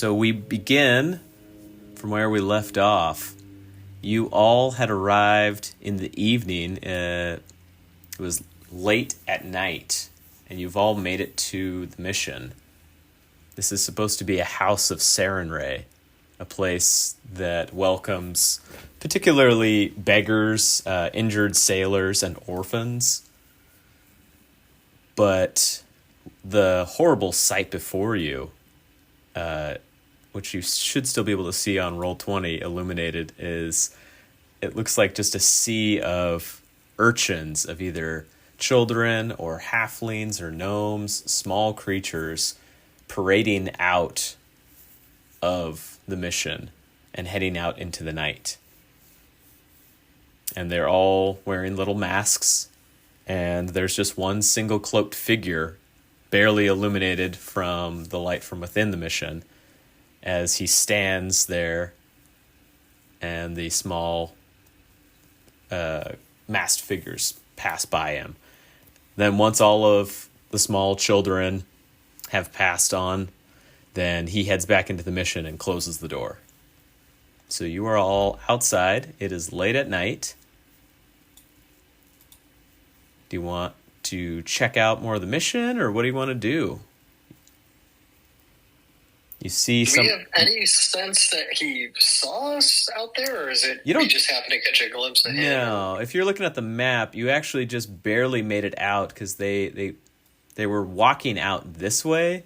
So we begin from where we left off. You all had arrived in the evening. It was late at night, and you've all made it to the mission. This is supposed to be a house of Sarenrae, a place that welcomes particularly beggars, injured sailors, and orphans. But the horrible sight before you, which you should still be able to see on Roll20 illuminated, is it looks like just a sea of urchins, of either children or halflings or gnomes, small creatures parading out of the mission and heading out into the night. And they're all wearing little masks, and there's just one single cloaked figure, barely illuminated from the light from within the mission, as he stands there, and the small masked figures pass by him. Then once all of the small children have passed on, then he heads back into the mission and closes the door. So you are all outside. It is late at night. Do you want to check out more of the mission, or what do you want to do? You see Do we have any sense that he saw us out there, or is it we just happen to catch a glimpse of him? No, if you're looking at the map, you actually just barely made it out because they were walking out this way,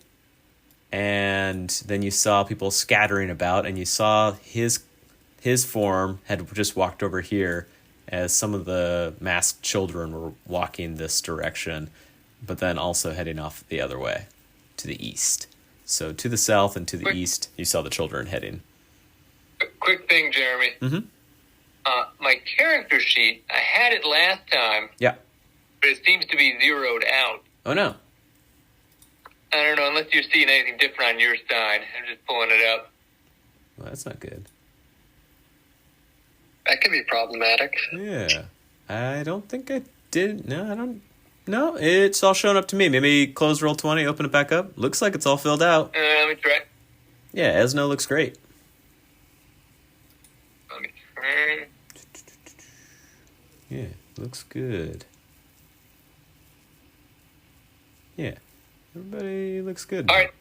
and then you saw people scattering about, and you saw his form had just walked over here as some of the masked children were walking this direction, but then also heading off the other way to the east. So to the south and to the east, you saw the children heading. Quick thing, Jeremy. Mm-hmm. My character sheet, I had it last time. Yeah. But it seems to be zeroed out. Oh, no. I don't know, unless you're seeing anything different on your side. I'm just pulling it up. Well, that's not good. That could be problematic. Yeah. I don't think I did. No, I don't. No, it's all showing up to me. Maybe close Roll20, open it back up. Looks like it's all filled out. Let me try. Yeah, Esno looks great. Let me try. Yeah, looks good. Yeah, everybody looks good. All right,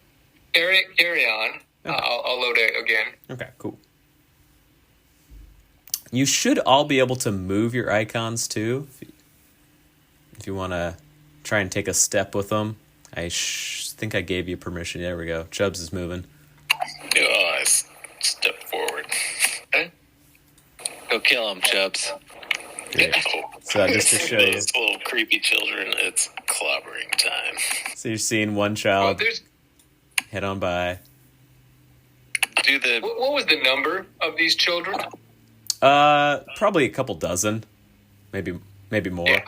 carry on. Okay. I'll load it again. Okay, cool. You should all be able to move your icons too. If you want to try and take a step with them. I think I gave you permission. There we go. Chubbs is moving. I step forward. Okay. Go kill him, Chubbs. Great. So just to show you. Those little creepy children, it's clobbering time. So you're seeing one child Well, head on by. What was the number of these children? Probably a couple dozen. Maybe more. Yeah.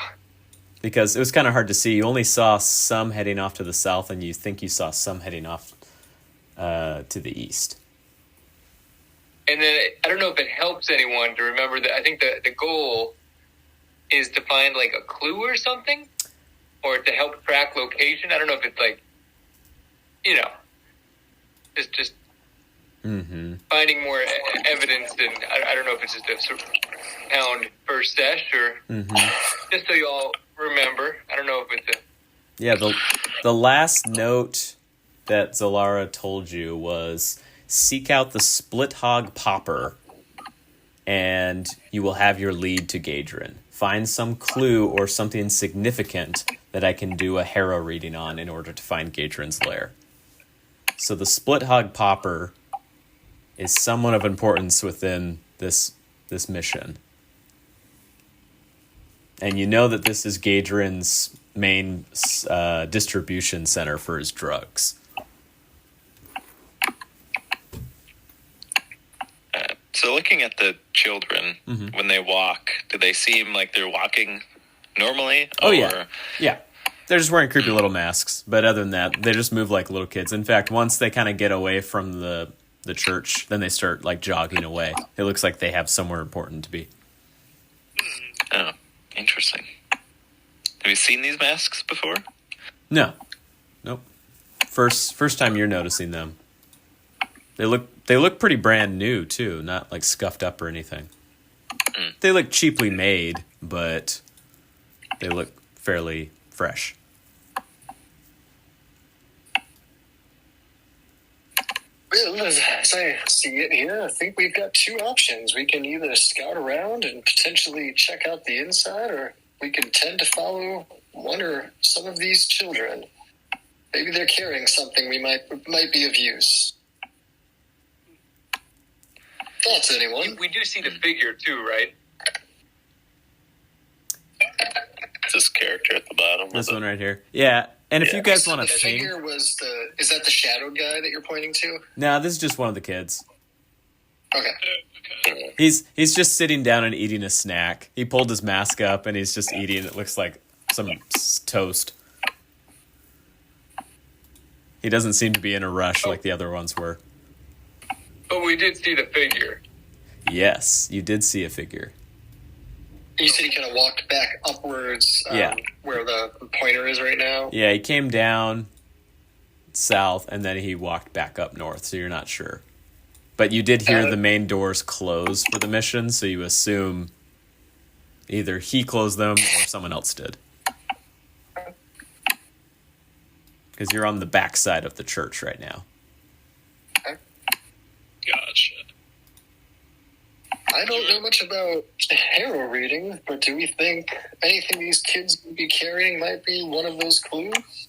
Because it was kind of hard to see. You only saw some heading off to the south, and you think you saw some heading off to the east. And then I don't know if it helps anyone to remember that I think the goal is to find like a clue or something, or to help track location. I don't know if it's like, just finding more evidence, and I don't know if it's just a sort of pound per sesh or just so you all remember. I don't know if it's a... Yeah, the last note that Zalara told you was seek out the split hog popper, and you will have your lead to Gadrin. Find some clue or something significant that I can do a harrow reading on in order to find Gadrin's lair. So the split hog popper is somewhat of importance within this mission. And you know that this is Gadrin's main distribution center for his drugs. So looking at the children, when they walk, do they seem like they're walking normally? Oh, yeah. Yeah. They're just wearing creepy little masks. But other than that, they just move like little kids. In fact, once they kind of get away from the church, then they start like jogging away. It looks like they have somewhere important to be. Oh, interesting. Have you seen these masks before? No. Nope. First time you're noticing them. They look pretty brand new too, not like scuffed up or anything. They look cheaply made, but they look fairly fresh. Well, as I see it here, I think we've got two options. We can either scout around and potentially check out the inside, or we can tend to follow one or some of these children. Maybe they're carrying something we might be of use. Thoughts, anyone? We do see the figure too, right? This character at the bottom. This one right here. Yeah. And if you guys want to the ping... figure was is that the shadow guy that you're pointing to? No, this is just one of the kids. Okay. He's just sitting down and eating a snack. He pulled his mask up and he's just eating. It looks like some toast. He doesn't seem to be in a rush like the other ones were. But we did see the figure. Yes, you did see a figure. You said he kind of walked back upwards where the pointer is right now? Yeah, he came down south and then he walked back up north, so you're not sure. But you did hear the main doors close for the mission, so you assume either he closed them or someone else did. Because you're on the back side of the church right now. Gotcha. I don't know much about tarot reading, but do we think anything these kids would be carrying might be one of those clues?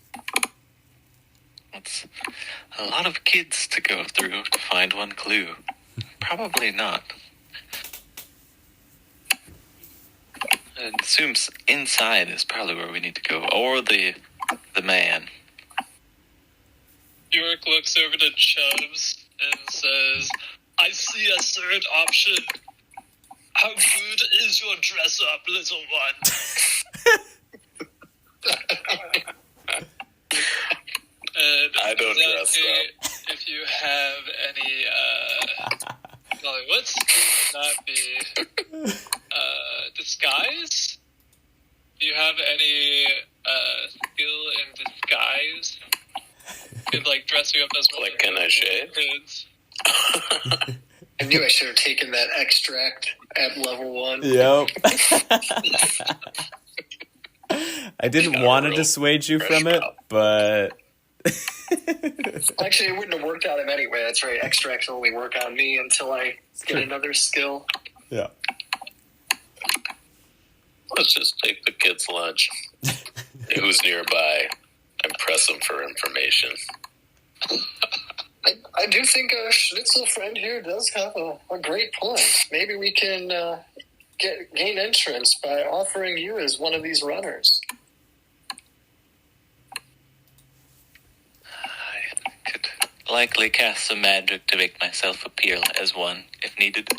That's a lot of kids to go through to find one clue. Probably not. It assumes inside is probably where we need to go, or the man. York looks over to Chubbs and says, I see a third option. How good is your dress up, little one? And I don't dress up. If you have any, what skill would that be? Disguise? Do you have any skill in disguise? Could dress you up as one. Can I shave? Kids. I knew I should have taken that extract at level 1. Yep. I didn't want to dissuade you from it, but... Actually, it wouldn't have worked on him anyway. That's right. Extracts only work on me until I get another skill. Yeah. Let's just take the kid's lunch. Who's nearby? And press him for information. I do think our Schnitzel friend here does have a great point. Maybe we can gain entrance by offering you as one of these runners. I could likely cast some magic to make myself appear as one, if needed.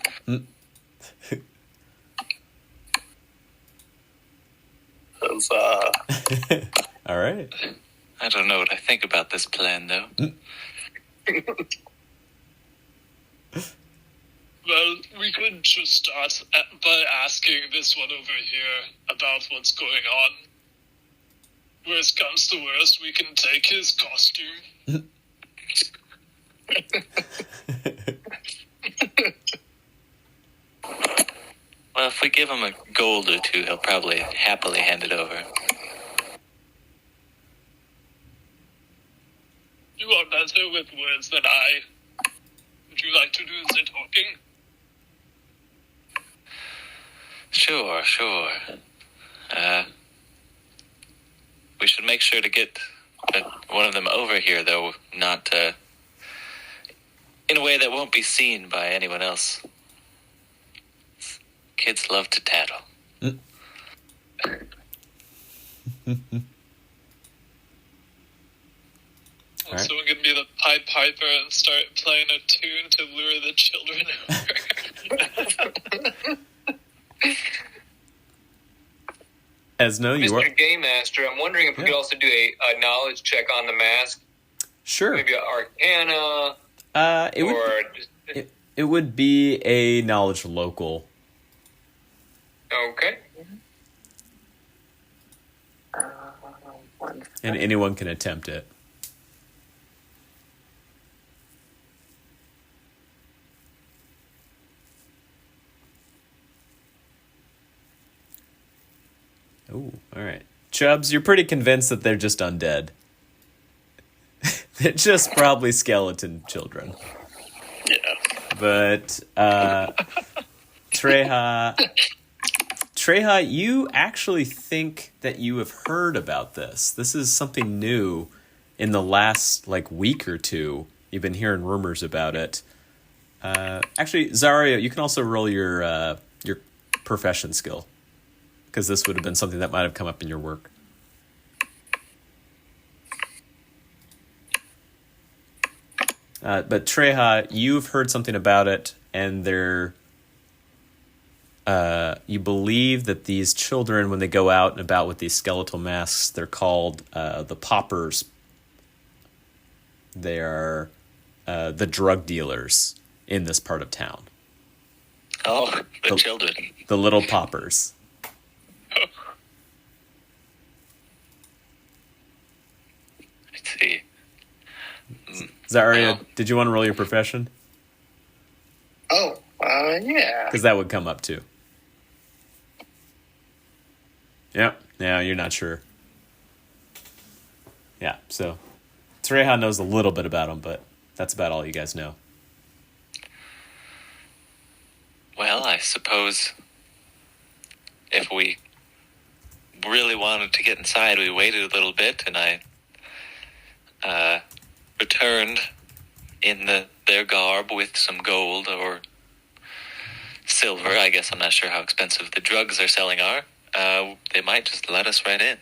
Huzzah. All right. I don't know what I think about this plan, though. Well, we could just start by asking this one over here about what's going on. Worst comes to worst, we can take his costume. Well, if we give him a gold or two, he'll probably happily hand it over. You are better with words than I. Would you like to do the talking? Sure. We should make sure to get one of them over here, though, not in a way that won't be seen by anyone else. Kids love to tattle. Right. Someone can be the Pied Piper and start playing a tune to lure the children over. Esno, you are... Mr. Game Master, I'm wondering if we could also do a knowledge check on the mask. Sure. Maybe an Arcana. It would be a knowledge local. Okay. And anyone can attempt it. Oh, all right. Chubbs, you're pretty convinced that they're just undead. They're just probably skeleton children. Yeah. But Treha, you actually think that you have heard about this. This is something new in the last week or two. You've been hearing rumors about it. Actually, Zaria, you can also roll your profession skill, because this would have been something that might have come up in your work. But Treha, you've heard something about it, and you believe that these children, when they go out and about with these skeletal masks, they're called the Poppers. They are the drug dealers in this part of town. Oh, the children. The little Poppers. I see. Zaria, Well. did you want to roll your profession? Oh, yeah. Because that would come up too. Yep. Yeah, you're not sure. Yeah, so Treha knows a little bit about them, but that's about all you guys know. Well, I suppose if we really wanted to get inside, we waited a little bit, and I returned in their garb with some gold or silver. I guess I'm not sure how expensive the drugs they're selling are. They might just let us right in.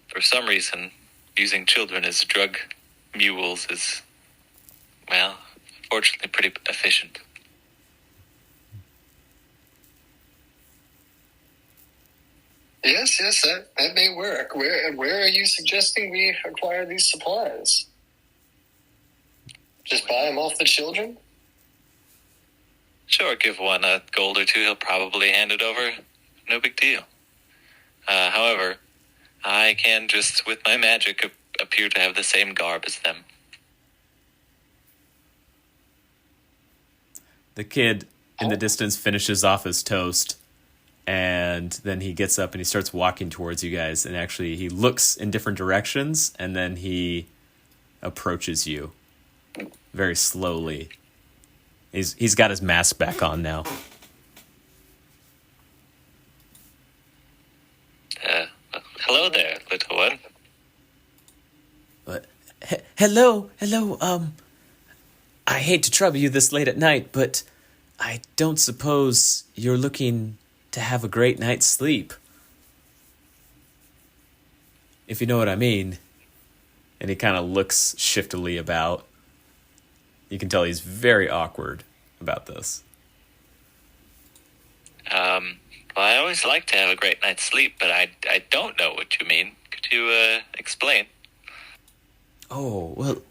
For some reason, using children as drug mules is, well, fortunately pretty efficient. Yes, that may work. Where are you suggesting we acquire these supplies? Just buy them off the children? Sure, give one a gold or two, he'll probably hand it over. No big deal. However, I can just, with my magic, appear to have the same garb as them. The kid in the distance finishes off his toast, and then he gets up and he starts walking towards you guys, and actually he looks in different directions, and then he approaches you very slowly. He's got his mask back on now. Hello there, little one. Hello. I hate to trouble you this late at night, but I don't suppose you're looking to have a great night's sleep. If you know what I mean. And he kind of looks shiftily about. You can tell he's very awkward about this. Well, I always like to have a great night's sleep, but I don't know what you mean. Could you explain? Oh, well,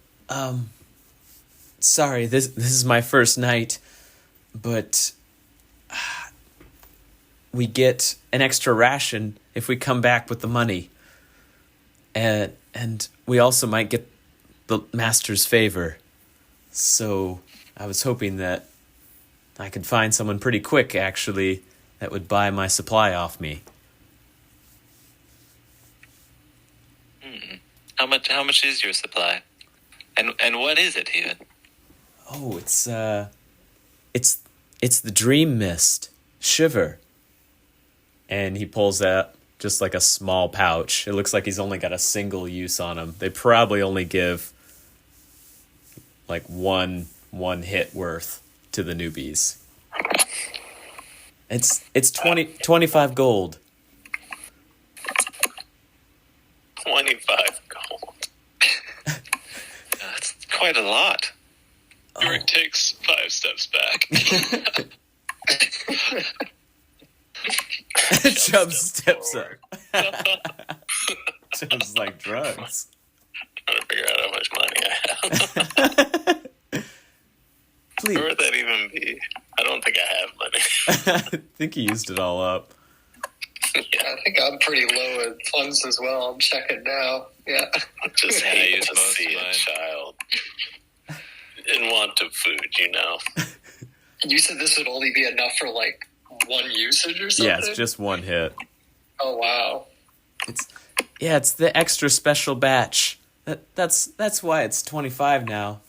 sorry, this is my first night, but we get an extra ration if we come back with the money. And we also might get the master's favor. So I was hoping that I could find someone pretty quick, actually, that would buy my supply off me. How much is your supply? And what is it even? Oh, it's the dream mist, Shiver. And he pulls out just like a small pouch. It looks like he's only got a single use on him. They probably only give like one hit worth to the newbies. It's 25 gold. 25 gold. That's quite a lot. Yorick takes 5 steps back. Chubb steps up. Chubb's like drugs. Trying to figure out how much money I have. Please. Where would that even be? I don't think I have money. I think he used it all up. Yeah, I think I'm pretty low in funds as well. I'm checking now. Yeah. Just Yeah, I hate use to most see of a mine. child in want of food, you know. You said this would only be enough for like one usage or something? Yeah, it's just one hit. Oh, wow. It's the extra special batch. That's why it's 25 now.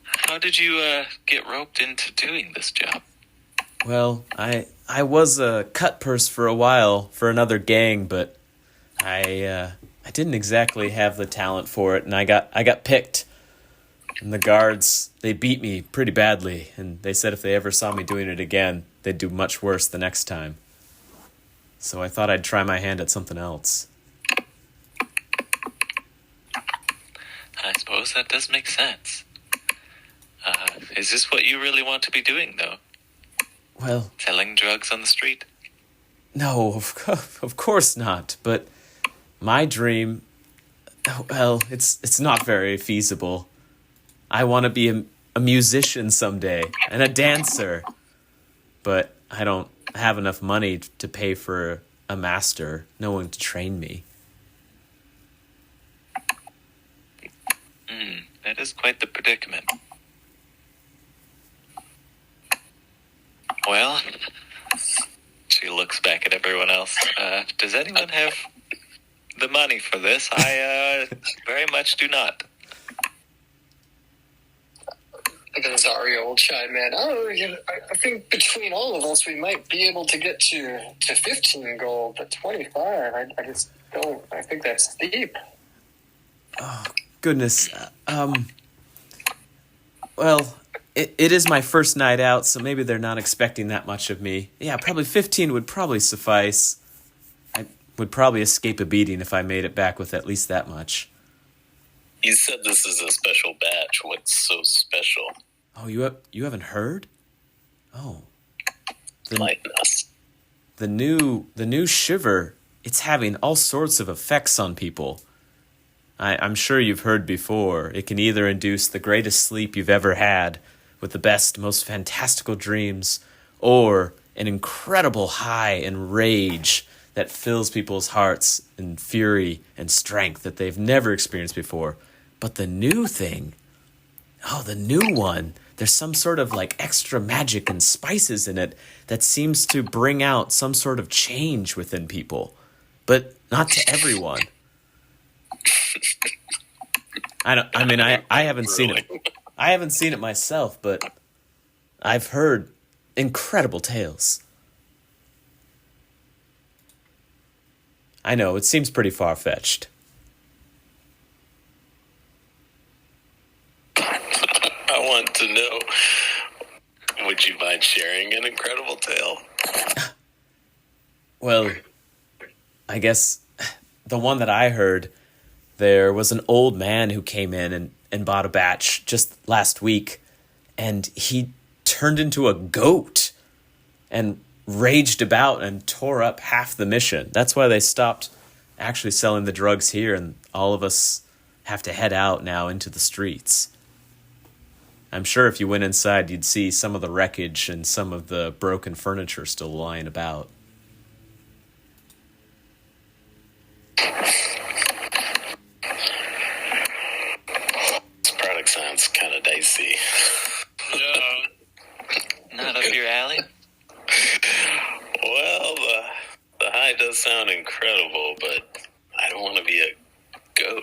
How did you get roped into doing this job? Well, I was a cut purse for a while for another gang, but I didn't exactly have the talent for it, and I got picked. And the guards, they beat me pretty badly, and they said if they ever saw me doing it again, they'd do much worse the next time. So I thought I'd try my hand at something else. I suppose that does make sense. Is this what you really want to be doing, though? Well, Selling drugs on the street? no, of course not. But my dream, well, it's not very feasible. I want to be a musician someday and a dancer. But I don't have enough money to pay for a master, no one to train me. That is quite the predicament. Well, she looks back at everyone else. Does anyone have the money for this? I very much do not. I think Zario will chime in. I think between all of us, we might be able to get to 15 gold, but 25, I just don't. I think that's steep. Oh, goodness. Well, it is my first night out, so maybe they're not expecting that much of me. Yeah, probably 15 would probably suffice. I would probably escape a beating if I made it back with at least that much. You said this is a special batch. What's so special? Oh, you haven't heard? Oh. Enlighten us. The new Shiver, it's having all sorts of effects on people. I'm sure you've heard before. It can either induce the greatest sleep you've ever had, with the best, most fantastical dreams, or an incredible high and rage that fills people's hearts in fury and strength that they've never experienced before. But the new thing, the new one, there's some sort of like extra magic and spices in it that seems to bring out some sort of change within people, but not to everyone. I haven't seen it. I haven't seen it myself, but I've heard incredible tales. I know, it seems pretty far-fetched. I want to know. Would you mind sharing an incredible tale? Well, I guess the one that I heard, there was an old man who came in and bought a batch just last week, and he turned into a goat and raged about and tore up half the mission. That's why they stopped actually selling the drugs here, and all of us have to head out now into the streets. I'm sure if you went inside, you'd see some of the wreckage and some of the broken furniture still lying about. This product sounds kind of dicey. Yeah. Not up your alley? Well, the high does sound incredible, but I don't want to be a goat.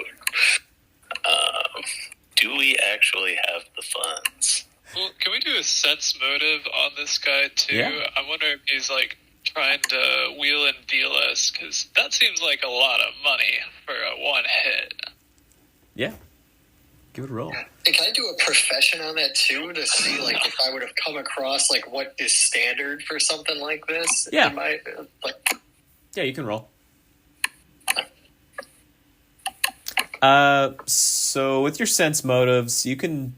Do we actually have the funds? Well, can we do a sense motive on this guy too? Yeah. I wonder if he's like trying to wheel and deal us, because that seems like a lot of money for a one hit. Yeah. Give it a roll. Hey, can I do a profession on that too to see like if I would have come across like what is standard for something like this? Yeah. Yeah, you can roll. So with your sense motives, you can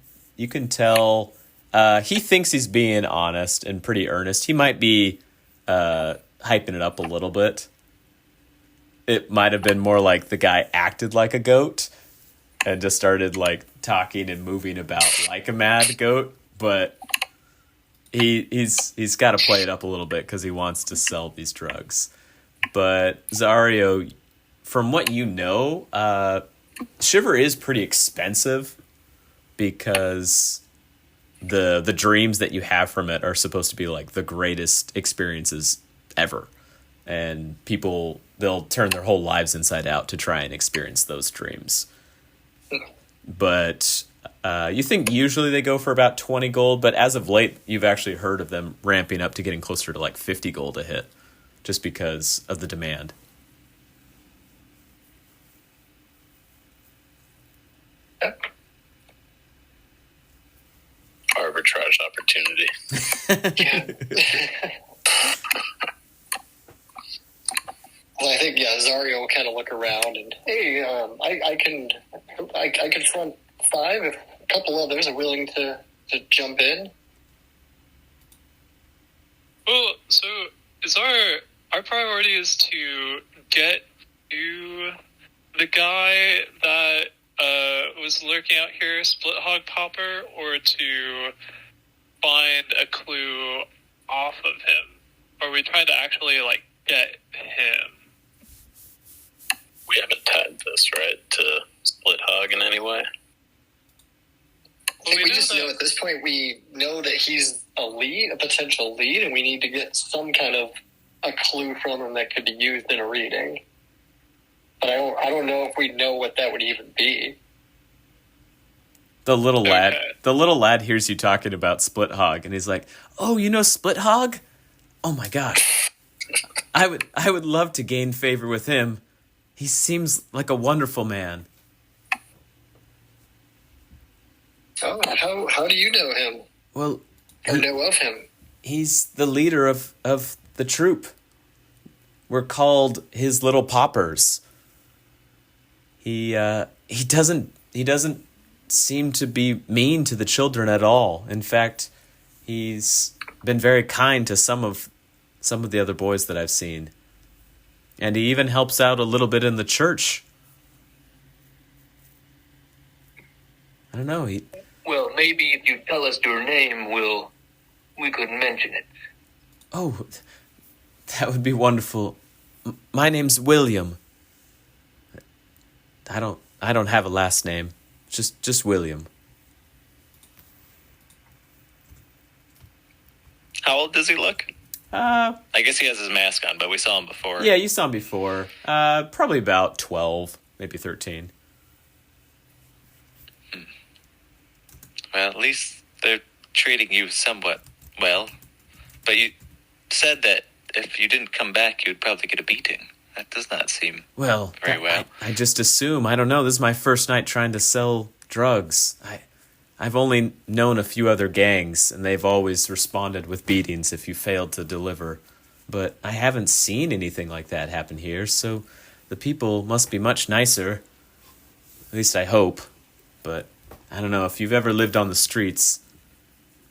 tell he thinks he's being honest and pretty earnest. He might be hyping it up a little bit. It might have been more like the guy acted like a goat and just started like talking and moving about like a mad goat, but he's got to play it up a little bit because he wants to sell these drugs. But Zario, from what you know, Shiver is pretty expensive, because the dreams that you have from it are supposed to be like the greatest experiences ever. And people, they'll turn their whole lives inside out to try and experience those dreams. But you think usually they go for about 20 gold, but as of late, you've actually heard of them ramping up to getting closer to like 50 gold a hit, just because of the demand. Arbitrage opportunity. Yeah. Well, I think Zario will kind of look around and hey, I can front 5 if a couple others are willing to jump in. Well, so is our priority is to get to the guy that was lurking out here, Split Hog Popper, or to find a clue off of him? Or are we trying to actually like get him? We haven't tied this, right, to Split Hog in any way. I think we just know at this point we know that he's a potential lead, and we need to get some kind of a clue from him that could be used in a reading. But I don't know if we know what that would even be. The little lad hears you talking about Split Hog, and he's like, "Oh, you know Split Hog? Oh my gosh, I would love to gain favor with him. He seems like a wonderful man." Oh, how do you know him? Well, Or know of him? he's the leader of the troop. We're called his little poppers. He doesn't seem to be mean to the children at all. In fact, he's been very kind to some of the other boys that I've seen. And he even helps out a little bit in the church. I don't know. Well, maybe if you tell us your name, we could mention it. Oh, that would be wonderful. My name's William. I don't have a last name. Just William. How old does he look? I guess he has his mask on, but we saw him before. Yeah, you saw him before. Probably about 12, maybe 13. Well, at least they're treating you somewhat well. But you said that if you didn't come back, you'd probably get a beating. That does not seem Well, very well. I just assume. I don't know. This is my first night trying to sell drugs. I've only known a few other gangs, and they've always responded with beatings if you failed to deliver. But I haven't seen anything like that happen here, so the people must be much nicer. At least I hope. But I don't know. If you've ever lived on the streets,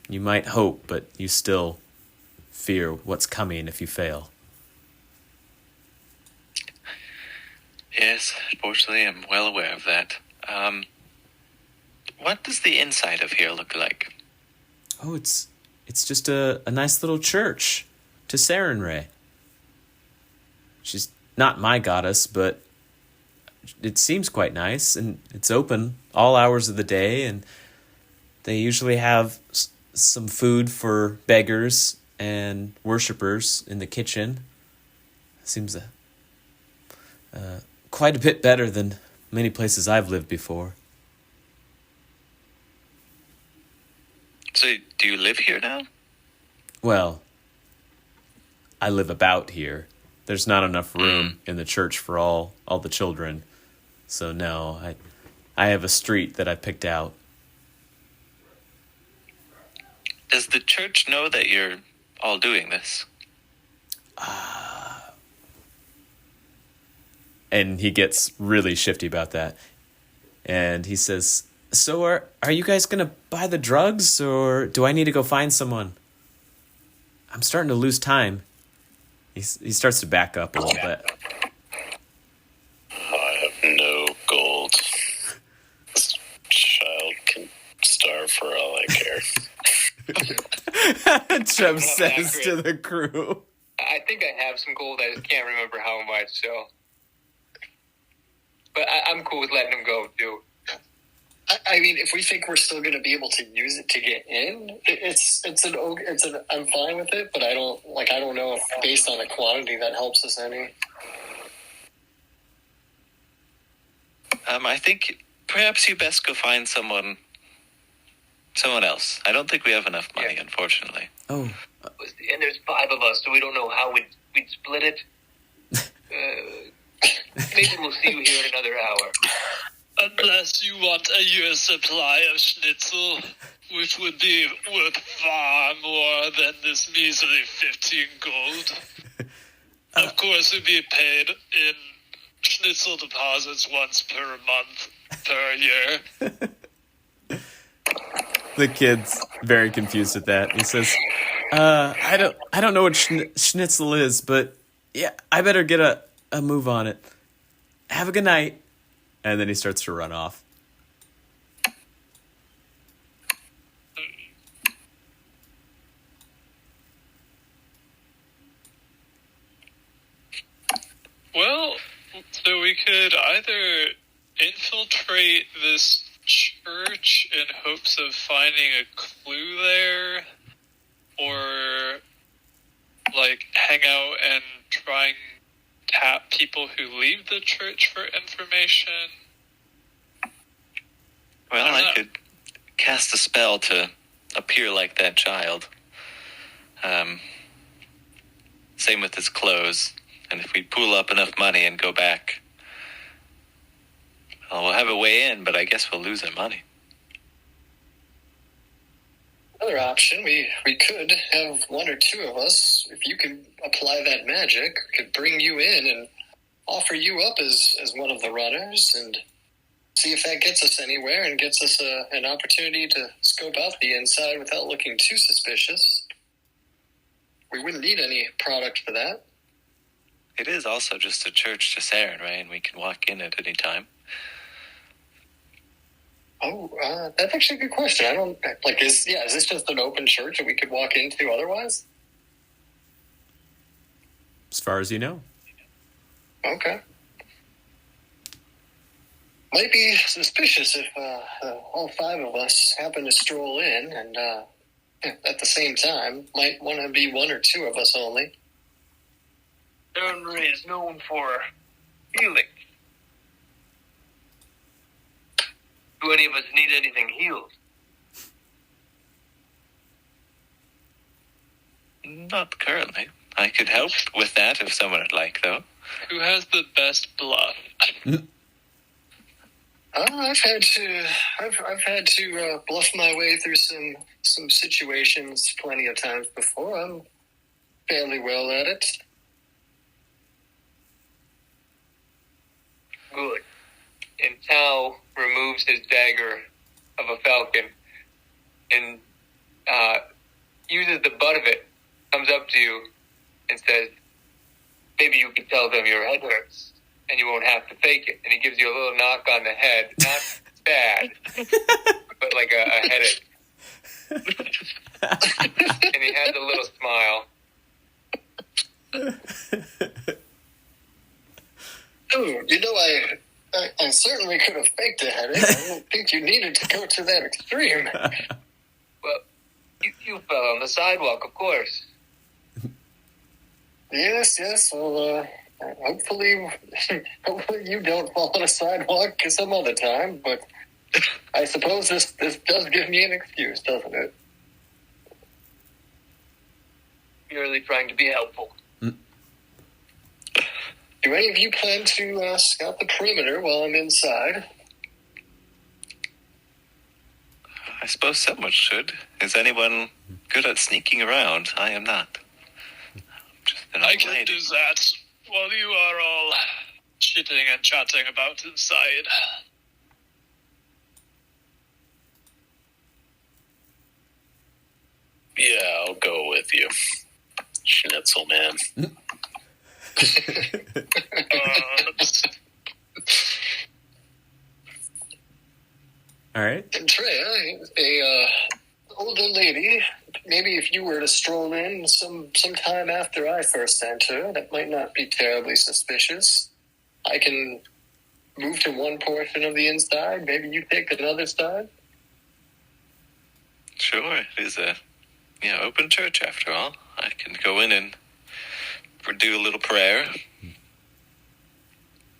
you might hope, but you still fear what's coming if you fail. Yes, fortunately, I'm well aware of that. What does the inside of here look like? Oh, it's just a nice little church to Sarenrae. She's not my goddess, but it seems quite nice, and it's open all hours of the day, and they usually have some food for beggars and worshippers in the kitchen. Seems quite a bit better than many places I've lived before. So, do you live here now? Well, I live about here. There's not enough room in the church for all the children. So no, I have a street that I picked out. Does the church know that you're all doing this? And he gets really shifty about that. And he says, "So are you guys going to buy the drugs, or do I need to go find someone? I'm starting to lose time." He starts to back up a little bit. I have no gold. This child can starve for all I care. Trev says to the crew. I think I have some gold. I just can't remember how much. So, but I'm cool with letting him go too. I mean, if we think we're still going to be able to use it to get in, I'm fine with it. But I don't know if based on the quantity that helps us any. I think perhaps you best go find someone else. I don't think we have enough money, unfortunately. Oh, And there's 5 of us, so we don't know how we'd split it. Maybe we'll see you here in another hour. Unless you want a year's supply of schnitzel, which would be worth far more than this measly 15 gold. Of course, it'd be paid in schnitzel deposits once per month per year. the kid's very confused at that. He says, I don't know what schnitzel is, but yeah, I better get a move on it. Have a good night." And then he starts to run off. Well, so we could either infiltrate this church in hopes of finding a clue there, or like hang out and try and tap people who leave the church for information. Well, I could cast a spell to appear like that child. Same with his clothes. And if we pool up enough money and go back, well, we'll have a way in, but I guess we'll lose our money. Another option, we could have 1 or 2 of us. If you could apply that magic, we could bring you in and offer you up as one of the runners and see if that gets us anywhere and gets us an opportunity to scope out the inside without looking too suspicious. We wouldn't need any product for that. It is also just a church to Saren, right? And we can walk in at any time. Oh, that's actually a good question. I don't is this just an open church that we could walk into otherwise? As far as you know. Okay. Might be suspicious if all 5 of us happen to stroll in and at the same time. Might want to be 1 or 2 of us only. Ernry is known for healing. Do any of us need anything healed? Not currently. I could help with that if someone would like, though. Who has the best bluff? I've had to bluff my way through some situations plenty of times before. I'm fairly well at it. Good. And Tao removes his dagger of a falcon and uses the butt of it, comes up to you and says, "Maybe you can tell them your head hurts and you won't have to fake it." And he gives you a little knock on the head. Not bad, but like a headache. And he has a little smile. Oh, I certainly could have faked a headache. I don't think you needed to go to that extreme. Well, you fell on the sidewalk, of course. Yes. Well, hopefully you don't fall on a sidewalk some other time. But I suppose this does give me an excuse, doesn't it? Merely trying to be helpful. Do any of you plan to scout the perimeter while I'm inside? I suppose someone should. Is anyone good at sneaking around? I am not. I'm just an I old can lady. do that while you are all chitting and chatting about inside. Yeah, I'll go with you. Schnitzel man. All right. And Treya, a older lady, maybe if you were to stroll in sometime after I first enter, that might not be terribly suspicious. I can move to one portion of the inside. Maybe you pick another side. Sure, it is a open church after all. I can go in and do a little prayer.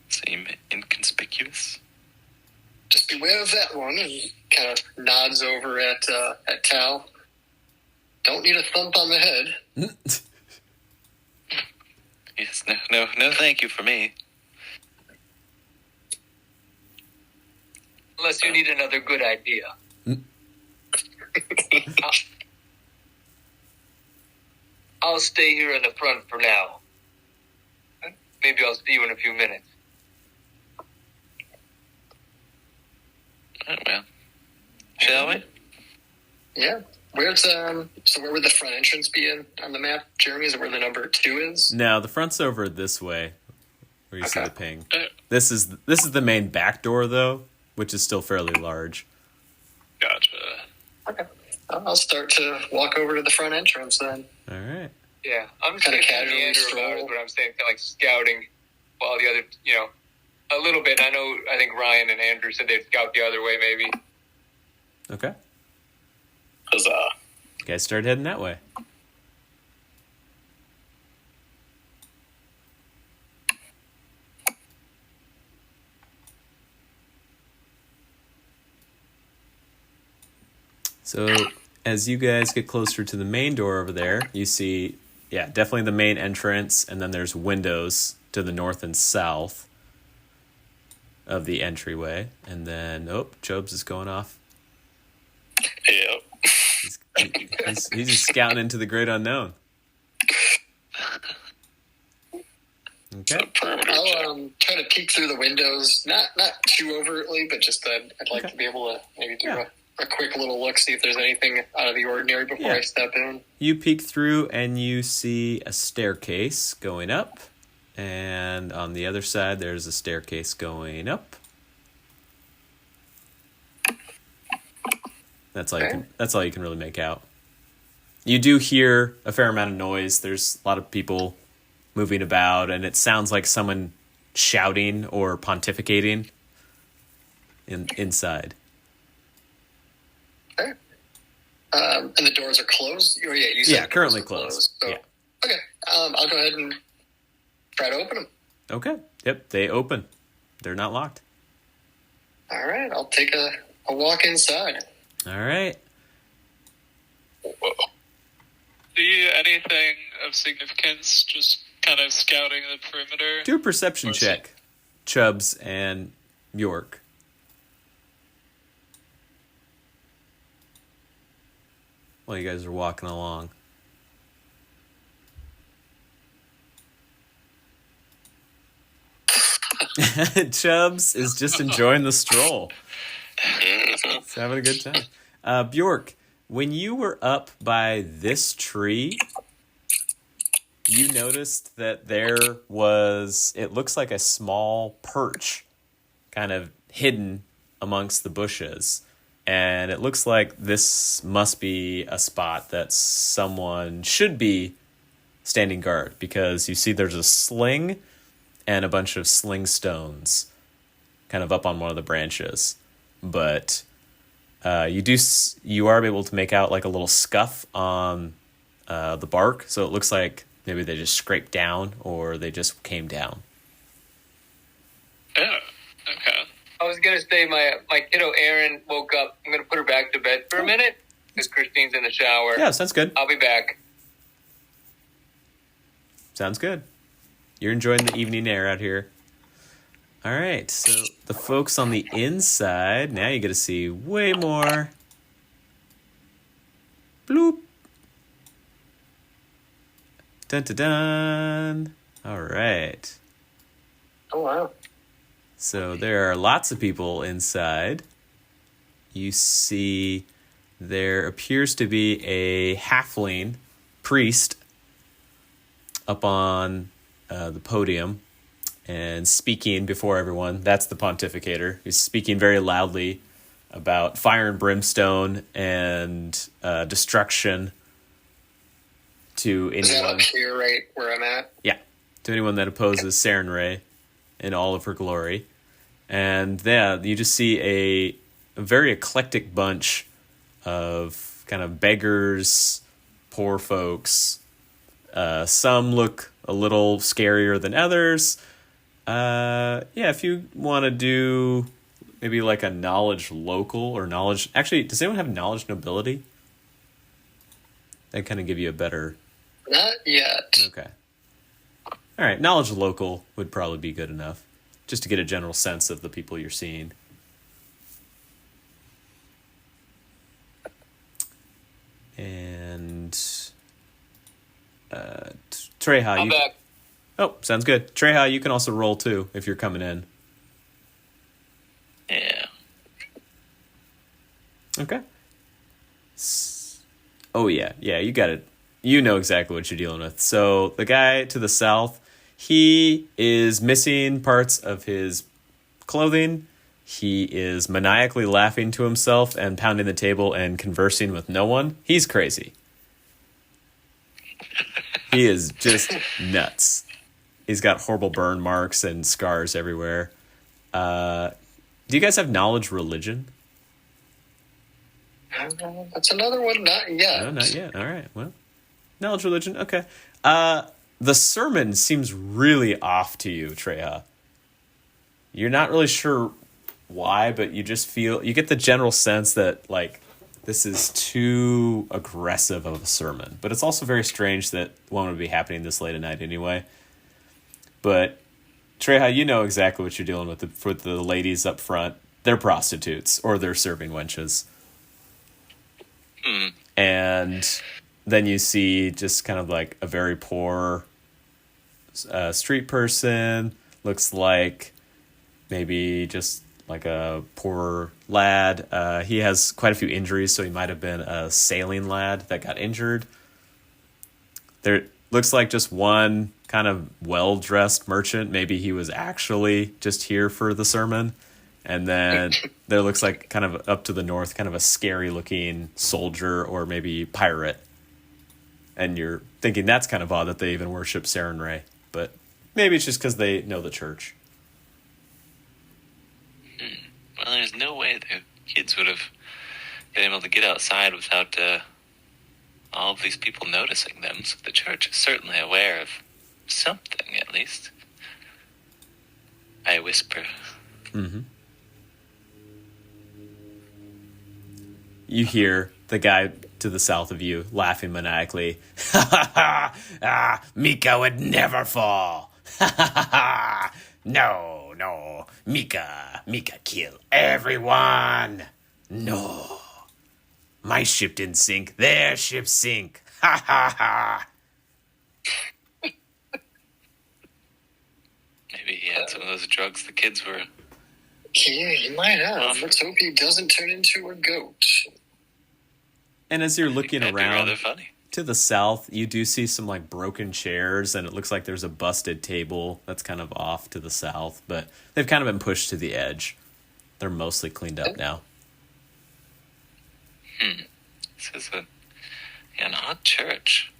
Seem inconspicuous. Just beware of that one. And kind of nods over at Tal. Don't need a thump on the head. Yes, no, thank you for me. Unless you need another good idea. I'll stay here in the front for now. Maybe I'll see you in a few minutes. Oh, well, shall we? Yeah. Where's so where would the front entrance be on the map, Jeremy? Is it where the number 2 is? No, the front's over this way, where you see the ping. Uh, This is the main back door, though, which is still fairly large. Gotcha. Okay. I'll start to walk over to the front entrance then. All right. Yeah, I'm just Kinda going to casually meander about stroll. it, but I'm saying kind of like scouting while the other, a little bit. I think Ryan and Andrew said they'd scout the other way maybe. Okay. Huzzah. You guys start heading that way. So as you guys get closer to the main door over there, you see, definitely the main entrance, and then there's windows to the north and south of the entryway. And then, Jobs is going off. Yep. He's just scouting into the great unknown. Okay. Perimeter check. I'll try to peek through the windows, not too overtly, but just I'd like to be able to maybe do a quick little look, see if there's anything out of the ordinary before I step in. You peek through and you see a staircase going up, and on the other side there's a staircase going up. That's all you can really make out. You do hear a fair amount of noise. There's a lot of people moving about, and it sounds like someone shouting or pontificating inside. Okay. And the doors are closed? Oh, yeah, you said the doors currently are closed. So, Yeah. Okay. I'll go ahead and try to open them. Okay. Yep, they open. They're not locked. All right. I'll take a walk inside. All right. See anything of significance? Just kind of scouting the perimeter. Do a perception Or check, Chubbs and York. While you guys are walking along. Chubbs is just enjoying the stroll. He's having a good time. Bjork, when you were up by this tree, you noticed that there was, it looks like a small perch kind of hidden amongst the bushes. And it looks like this must be a spot that someone should be standing guard, because you see there's a sling and a bunch of sling stones kind of up on one of the branches. But you are able to make out like a little scuff on the bark, so it looks like maybe they just scraped down or they just came down. Yeah. Okay. I was going to say my kiddo Erin woke up. I'm going to put her back to bed for a minute because Christine's in the shower. Yeah, sounds good. I'll be back. Sounds good. You're enjoying the evening air out here. All right, so the folks on the inside, now you get to see way more. Bloop. Dun dun dun. All right. Oh, wow. So there are lots of people inside. You see there appears to be a halfling priest up on the podium and speaking before everyone. That's the pontificator. He's speaking very loudly about fire and brimstone and destruction to Is that anyone. up here right where I'm at? Yeah, to anyone that opposes Saren Ray in all of her glory. And yeah, you just see a very eclectic bunch of kind of beggars, poor folks. Some look a little scarier than others. Yeah, if you want to do maybe like a knowledge local or knowledge... Actually, does anyone have knowledge nobility? That kind of give you a better... Not yet. Okay. All right, knowledge local would probably be good enough, just to get a general sense of the people you're seeing. And Treha, I'm back. Oh, sounds good. Treha, you can also roll too if you're coming in. Yeah. Okay. Oh yeah, you got it. You know exactly what you're dealing with. So the guy to the south, he is missing parts of his clothing. He is maniacally laughing to himself and pounding the table and conversing with no one. He's crazy. He is just nuts. He's got horrible burn marks and scars everywhere. Do you guys have knowledge religion? That's another one. Not yet. No, not yet. All right. Well, knowledge religion. Okay. The sermon seems really off to you, Treha. You're not really sure why, but you just feel... You get the general sense that, like, this is too aggressive of a sermon. But it's also very strange that one would be happening this late at night anyway. But, Treha, you know exactly what you're dealing with for the ladies up front. They're prostitutes, or they're serving wenches. And then you see just kind of like a very poor street person. Looks like maybe just like a poor lad. He has quite a few injuries, so he might have been a sailing lad that got injured. There looks like just one kind of well-dressed merchant. Maybe he was actually just here for the sermon. And then there looks like kind of up to the north, kind of a scary-looking soldier or maybe pirate. And you're thinking that's kind of odd that they even worship Saren Ray. But maybe it's just because they know the church. Well, there's no way the kids would have been able to get outside without all of these people noticing them. So the church is certainly aware of something, at least. I whisper. Mm-hmm. You hear the guy to the south of you laughing maniacally. Ha ha ha! Mika would never fall. Ha ha ha! No. Mika kill everyone. No. My ship didn't sink. Their ship sink. Ha ha ha! Maybe he had some of those drugs the kids were... Yeah, he might have. Let's hope he doesn't turn into a goat. And as you're looking That'd be around rather funny. to the south, you do see some like broken chairs, and it looks like there's a busted table that's kind of off to the south, but they've kind of been pushed to the edge. They're mostly cleaned up now. This is an odd church.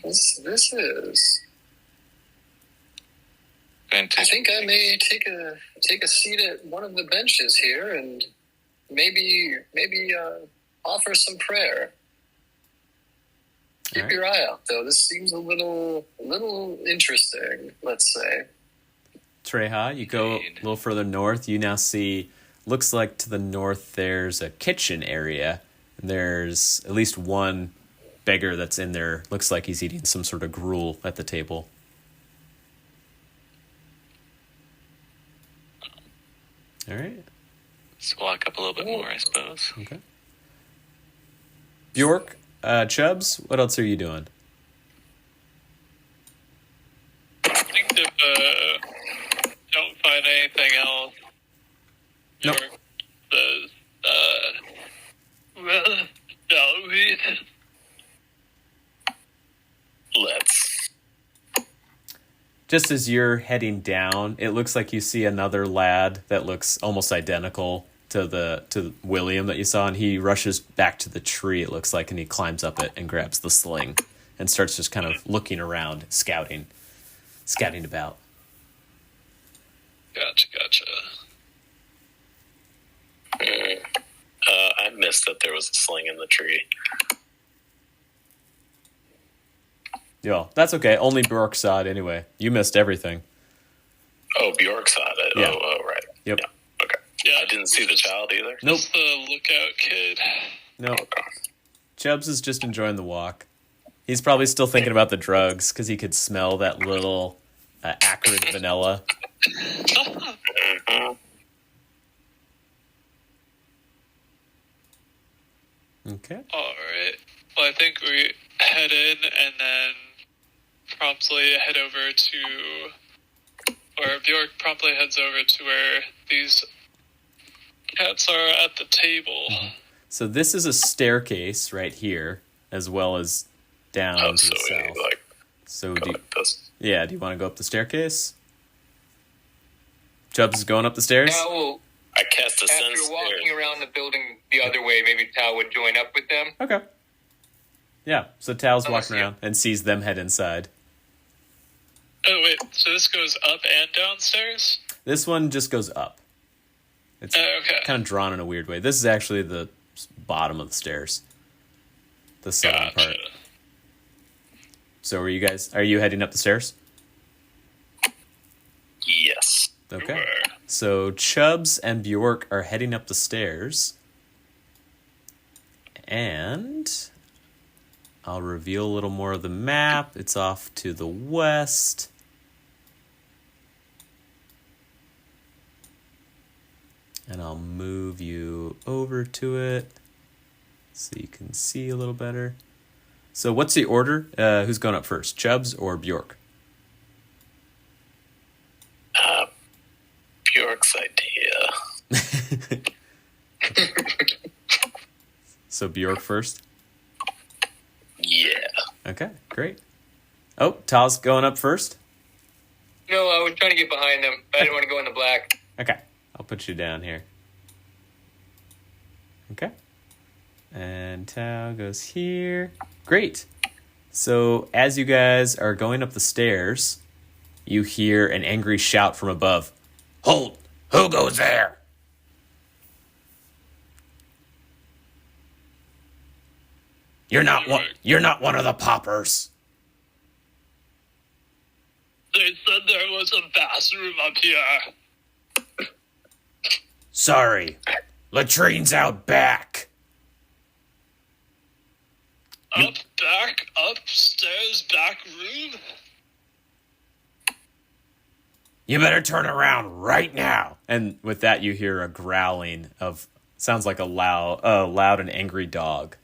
This is. Going to... I think I may take a seat at one of the benches here and maybe offer some prayer. Keep your eye out, though. This seems a little interesting, let's say. Treha, you go a little further north. You now see, looks like to the north there's a kitchen area. And there's at least one beggar that's in there. Looks like he's eating some sort of gruel at the table. All right. Let's walk up a little bit more, I suppose. Okay. Bjork, Chubbs, what else are you doing? I think if don't find anything else, Nope. York says, well, shall we? Let's. Just as you're heading down, it looks like you see another lad that looks almost identical to William that you saw, and he rushes back to the tree, it looks like, and he climbs up it and grabs the sling and starts just kind of looking around, scouting about. Gotcha. I missed that there was a sling in the tree. Yeah, that's okay. Only Bjork saw it anyway. You missed everything. Oh, Bjork saw it. Yeah. Oh, right. Yep. Yeah. Okay. Yeah, I didn't see the child either. Nope. Just the lookout kid. Nope. Okay. Chubbs is just enjoying the walk. He's probably still thinking about the drugs because he could smell that little acrid vanilla. Mhm. Okay. Alright. Well, I think we head in and then promptly head over to... Or Bjork promptly heads over to where these cats are at the table. So this is a staircase right here, as well as down Oh, to so the south. we, like, So go do you, like this. do you want to go up the staircase? Chubbs is going up the stairs? Tao, I cast a sense after walking there. around the building the other way, maybe Tao would join up with them. Okay. Yeah, so Tal's Unless walking you- around and sees them head inside. Oh, wait. So this goes up and downstairs? This one just goes up. It's Okay. kind of drawn in a weird way. This is actually the bottom of the stairs. The southern Gotcha. part. So are you heading up the stairs? Yes. Okay. Sure. So Chubbs and Bjork are heading up the stairs. And I'll reveal a little more of the map. It's off to the west. And I'll move you over to it so you can see a little better. So what's the order? Who's going up first, Chubbs or Bjork? Bjork's idea. So Bjork first? Yeah. Okay, great. Oh, Tal's going up first? No, I was trying to get behind them. I didn't want to go in the black. Okay, I'll put you down here. Okay. And Tao goes here. Great. So as you guys are going up the stairs, you hear an angry shout from above. Halt! Who goes there? You're not one of the poppers. They said there was a bathroom up here. Sorry. Latrine's out back. Up, back, upstairs, back room? You better turn around right now. And with that, you hear a growling of, sounds like a loud and angry dog.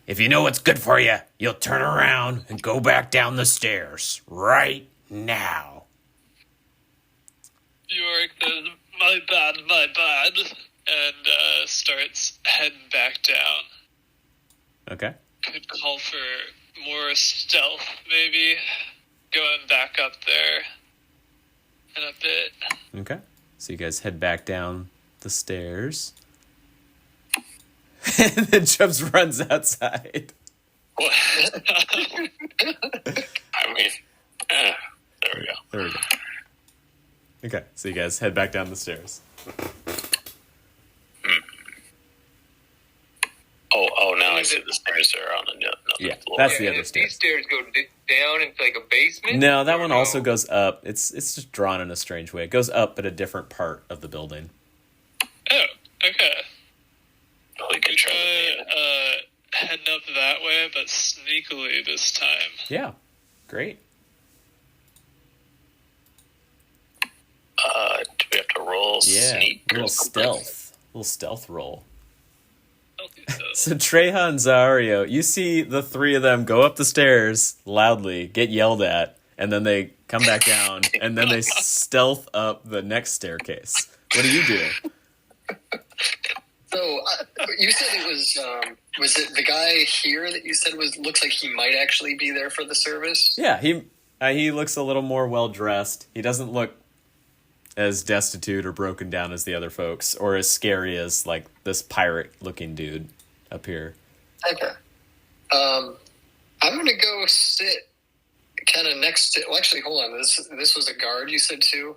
If you know what's good for you, you'll turn around and go back down the stairs right now. Bjork says, my bad. And starts heading back down. Okay. Could call for more stealth, maybe. Going back up there in a bit. Okay. So you guys head back down the stairs. And then Chubbs runs outside. What? I mean, there we go. There we go. Okay, so you guys head back down the stairs. Oh, now I see the stairs are on another Yeah, floor. that's the And other if stairs. these stairs go down into like a basement? No, that Or one also goes up. It's just drawn in a strange way. It goes up at a different part of the building. Oh, okay. We could try to Heading up that way, but sneakily this time. Yeah, great. do we have to roll Yeah, sneak a or little something? little stealth roll. Healthy stuff. So Treja and Zario, you see the three of them go up the stairs loudly, get yelled at, and then they come back down, and then they stealth up the next staircase. What do you do? So you said it was it the guy here that you said looks like he might actually be there for the service? Yeah, he looks a little more well dressed. He doesn't look as destitute or broken down as the other folks, or as scary as like this pirate looking dude up here. Okay. I'm gonna go sit kind of next to. Well, actually, hold on. This was a guard you said too.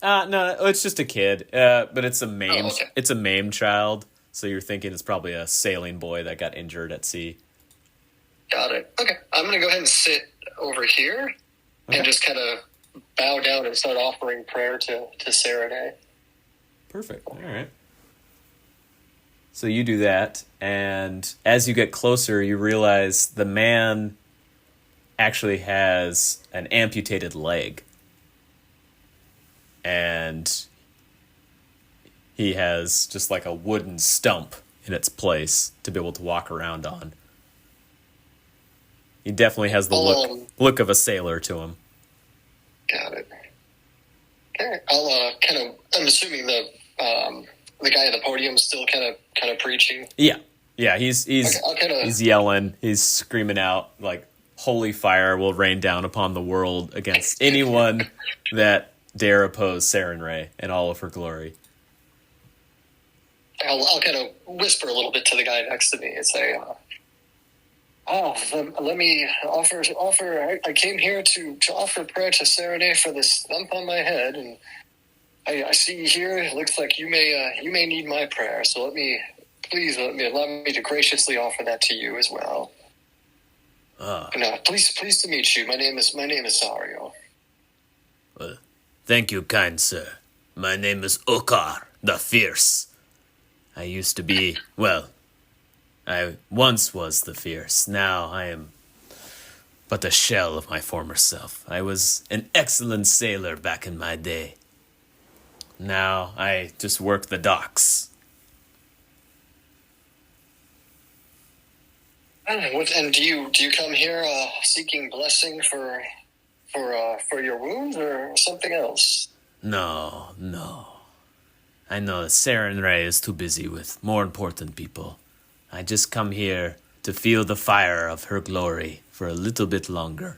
No, it's just a kid. But it's a maimed. Oh, okay. It's a maimed child. So you're thinking it's probably a sailing boy that got injured at sea. Got it. Okay, I'm gonna go ahead and sit over here and just kind of bow down and start offering prayer to Serenade. Perfect. All right. So you do that, and as you get closer, you realize the man actually has an amputated leg. And he has just like a wooden stump in its place to be able to walk around on. He definitely has the look of a sailor to him. Got it. Okay, I'll I'm assuming the guy at the podium is still kind of preaching. Yeah. He's Okay, he's yelling. He's screaming out like, "Holy fire will rain down upon the world against anyone that dare oppose Sarenrae and all of her glory." I'll kind of whisper a little bit to the guy next to me and say, let me offer. I came here to offer prayer to Serenade for this thump on my head, and I see here. It looks like you may need my prayer. So allow me to graciously offer that to you as well. Pleased to meet you. My name is Zario. Well, thank you, kind sir. My name is Okar the Fierce. I used to be, I once was the Fierce. Now I am but a shell of my former self. I was an excellent sailor back in my day. Now I just work the docks. And do you come here seeking blessing for your wounds or something else? No. I know Sarenrae is too busy with more important people. I just come here to feel the fire of her glory for a little bit longer.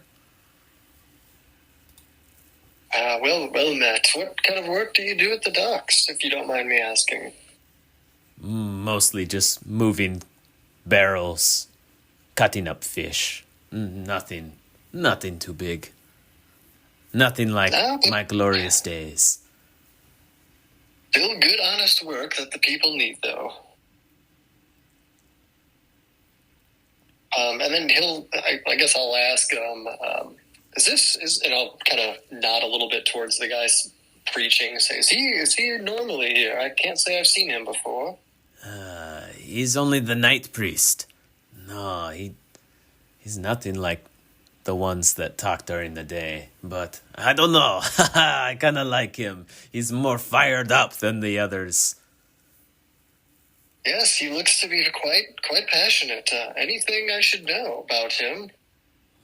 Well met. What kind of work do you do at the docks, if you don't mind me asking? Mostly just moving barrels, cutting up fish. Nothing too big. Nothing like my glorious days. Still good, honest work that the people need, though. And then I guess I'll ask, and I'll kind of nod a little bit towards the guy preaching, say, is he normally here? I can't say I've seen him before. He's only the night priest. No, he's nothing like the ones that talk during the day, but I don't know. I kind of like him. He's more fired up than the others. Yes, he looks to be quite passionate. Anything I should know about him?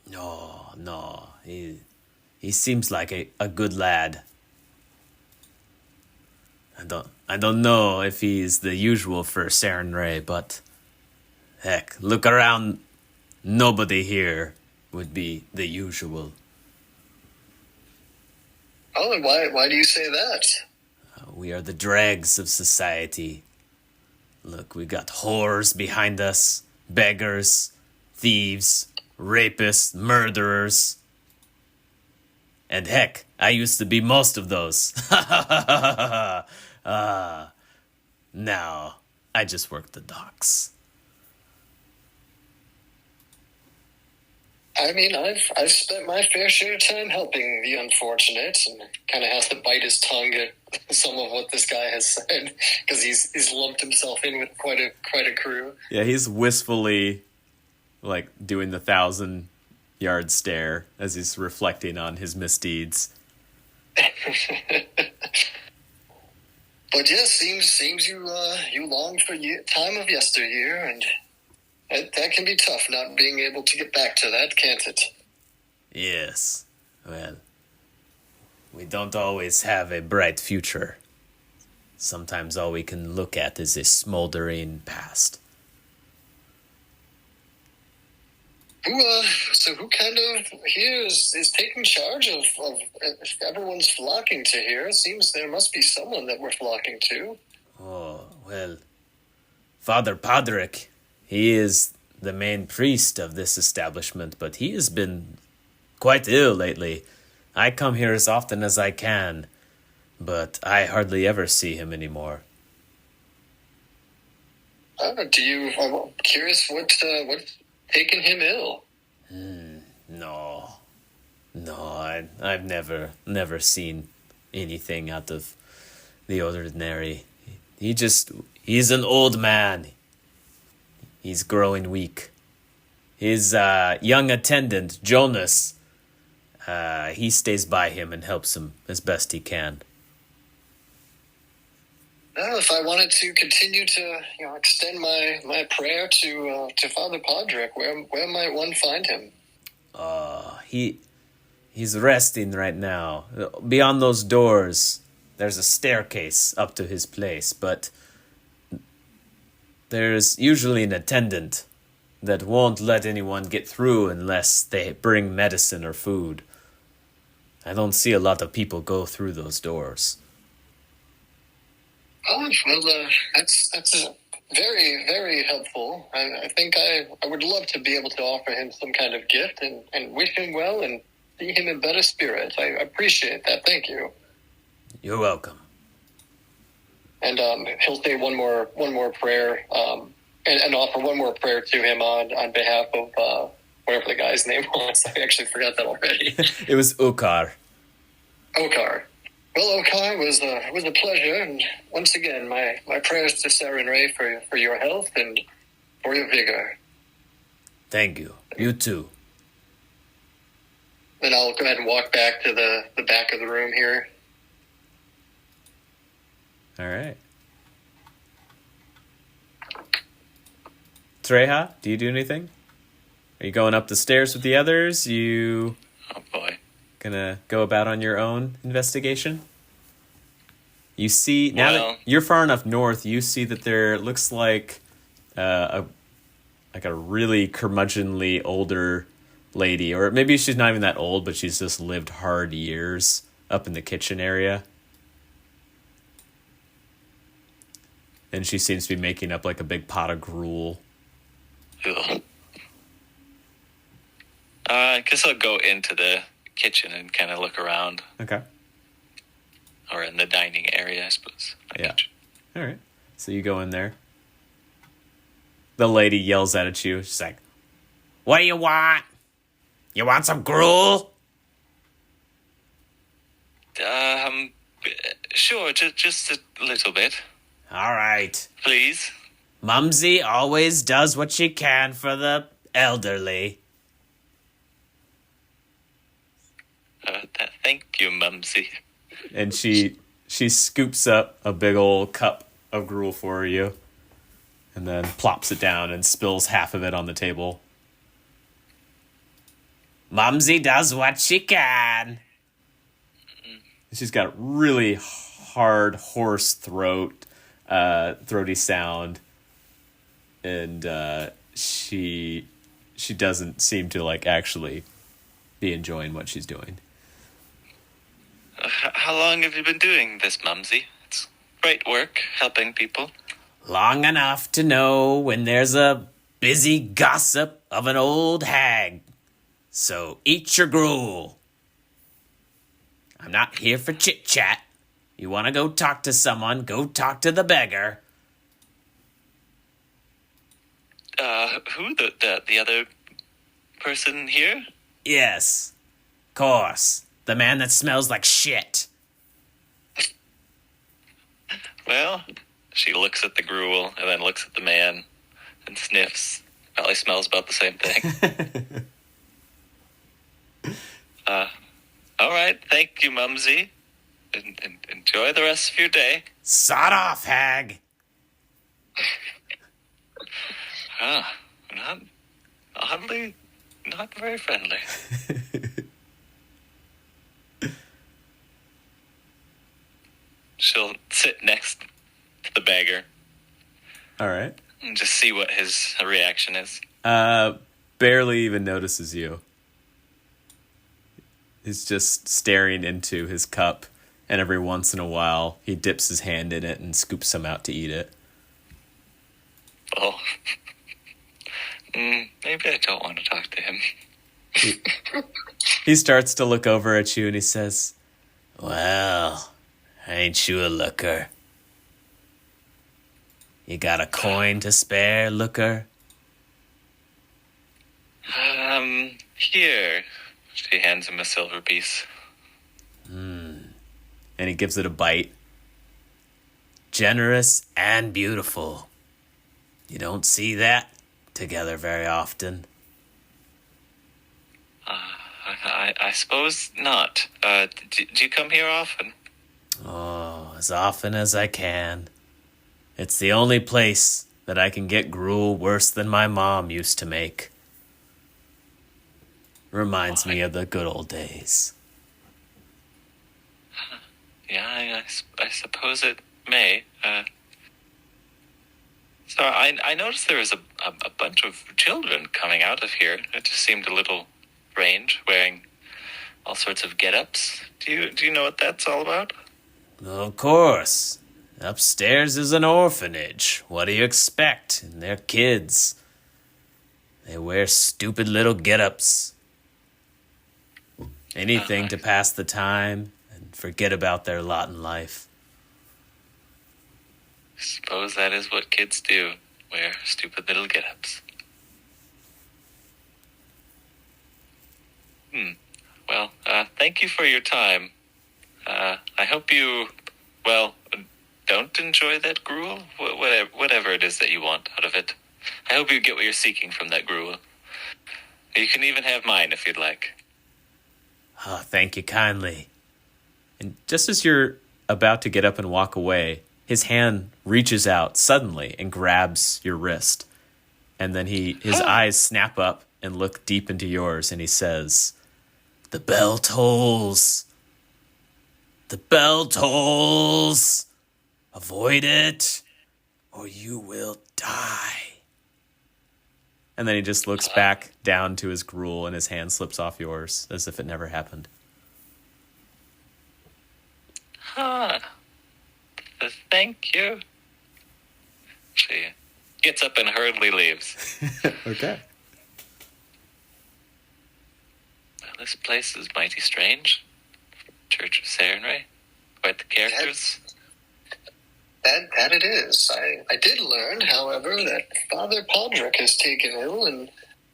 No. He seems like a good lad. I don't know if he's the usual for Sarenrae, but heck, look around. Nobody here would be the usual. Oh, and why do you say that? We are the dregs of society. Look, we got whores behind us, beggars, thieves, rapists, murderers. And heck, I used to be most of those. Now, I just work the docks. I mean, I've spent my fair share of time helping the unfortunate, and kind of has to bite his tongue at some of what this guy has said because he's lumped himself in with quite a crew. Yeah, he's wistfully like doing the 1,000-yard stare as he's reflecting on his misdeeds. But yes, seems you long for time of yesteryear, and that can be tough, not being able to get back to that, can't it? Yes. Well, we don't always have a bright future. Sometimes all we can look at is a smoldering past. Who kind of here is taking charge of if everyone's flocking to here? It seems there must be someone that we're flocking to. Oh, well, Father Podrick, he is the main priest of this establishment, but he has been quite ill lately. I come here as often as I can, but I hardly ever see him anymore. I'm curious what's taken him ill. No, I've never seen anything out of the ordinary. He's an old man. He's growing weak. His young attendant, Jonas, he stays by him and helps him as best he can. Well, if I wanted to continue to extend my prayer to Father Podrick, where might one find him? He's resting right now. Beyond those doors, there's a staircase up to his place, but there's usually an attendant that won't let anyone get through unless they bring medicine or food. I don't see a lot of people go through those doors. Oh, well, that's very, very helpful. I think I would love to be able to offer him some kind of gift and wish him well and see him in better spirits. I appreciate that. Thank you. You're welcome. And he'll say one more prayer and offer one more prayer to him on behalf of whatever the guy's name was. I actually forgot that already. It was Ukar. Okar. Well, Okar, it was a pleasure, and once again, my prayers to Sarah and Ray for your health and for your vigor. Thank you. You too. Then I'll go ahead and walk back to the back of the room here. All right. Treja, do you do anything? Are you going up the stairs with the others? You Oh boy. gonna go about on your own investigation? You see, now Well- that you're far enough north, you see that there looks like a really curmudgeonly older lady, or maybe she's not even that old, but she's just lived hard years up in the kitchen area. And she seems to be making up like a big pot of gruel. Ugh. I guess I'll go into the kitchen and kind of look around, Okay. or in the dining area, I suppose. Yeah. All right. So you go in there. The lady yells out at you. She's like, "What do you want? You want some gruel?" Sure, just a little bit, All right. please. Mumsy always does what she can for the elderly. Thank you, Mumsy. And she scoops up a big old cup of gruel for you and then plops it down and spills half of it on the table. Mumsy does what she can. She's got really hard hoarse throaty sound, and she doesn't seem to like actually be enjoying what she's doing. How long have you been doing this, Mumsy? It's great work, helping people. Long enough to know when there's a busy gossip of an old hag. So eat your gruel. I'm not here for chit-chat. You want to go talk to someone, go talk to the beggar. Who? The other person here? Yes, course. The man that smells like shit. Well, she looks at the gruel and then looks at the man and sniffs. Probably smells about the same thing. All right, thank you, Mumsy. And enjoy the rest of your day. Sod off, hag. Oddly, not very friendly. She'll sit next to the beggar All right. and just see what his reaction is. Barely even notices you. He's just staring into his cup, and every once in a while, he dips his hand in it and scoops some out to eat it. Oh. Maybe I don't want to talk to him. He starts to look over at you and he says, "Well, ain't you a looker? You got a coin to spare, looker?" Here. She hands him a silver piece. And he gives it a bite. Generous and beautiful. You don't see that together very often. I suppose not. Do you come here often? Oh, as often as I can. It's the only place that I can get gruel worse than my mom used to make. Reminds me of the good old days. Yeah, I suppose it may. So I noticed there was a bunch of children coming out of here. It just seemed a little strange, wearing all sorts of get-ups. Do you know what that's all about? Of course. Upstairs is an orphanage. What do you expect? And they're kids. They wear stupid little get-ups. Anything to pass the time and forget about their lot in life. Suppose that is what kids do. Wear stupid little get-ups. Well, thank you for your time. I hope you, don't enjoy that gruel. Whatever it is that you want out of it. I hope you get what you're seeking from that gruel. You can even have mine if you'd like. Oh, thank you kindly. And just as you're about to get up and walk away, his hand reaches out suddenly and grabs your wrist. And then his eyes snap up and look deep into yours, and he says, "The bell tolls. The bell tolls. Avoid it, or you will die." And then he just looks back down to his gruel, and his hand slips off yours as if it never happened. Thank you. She gets up and hurriedly leaves. Okay. Well, this place is mighty strange. Church of Sarenrae. Quite the characters. That it is. I did learn, however, that Father Podrick has taken ill and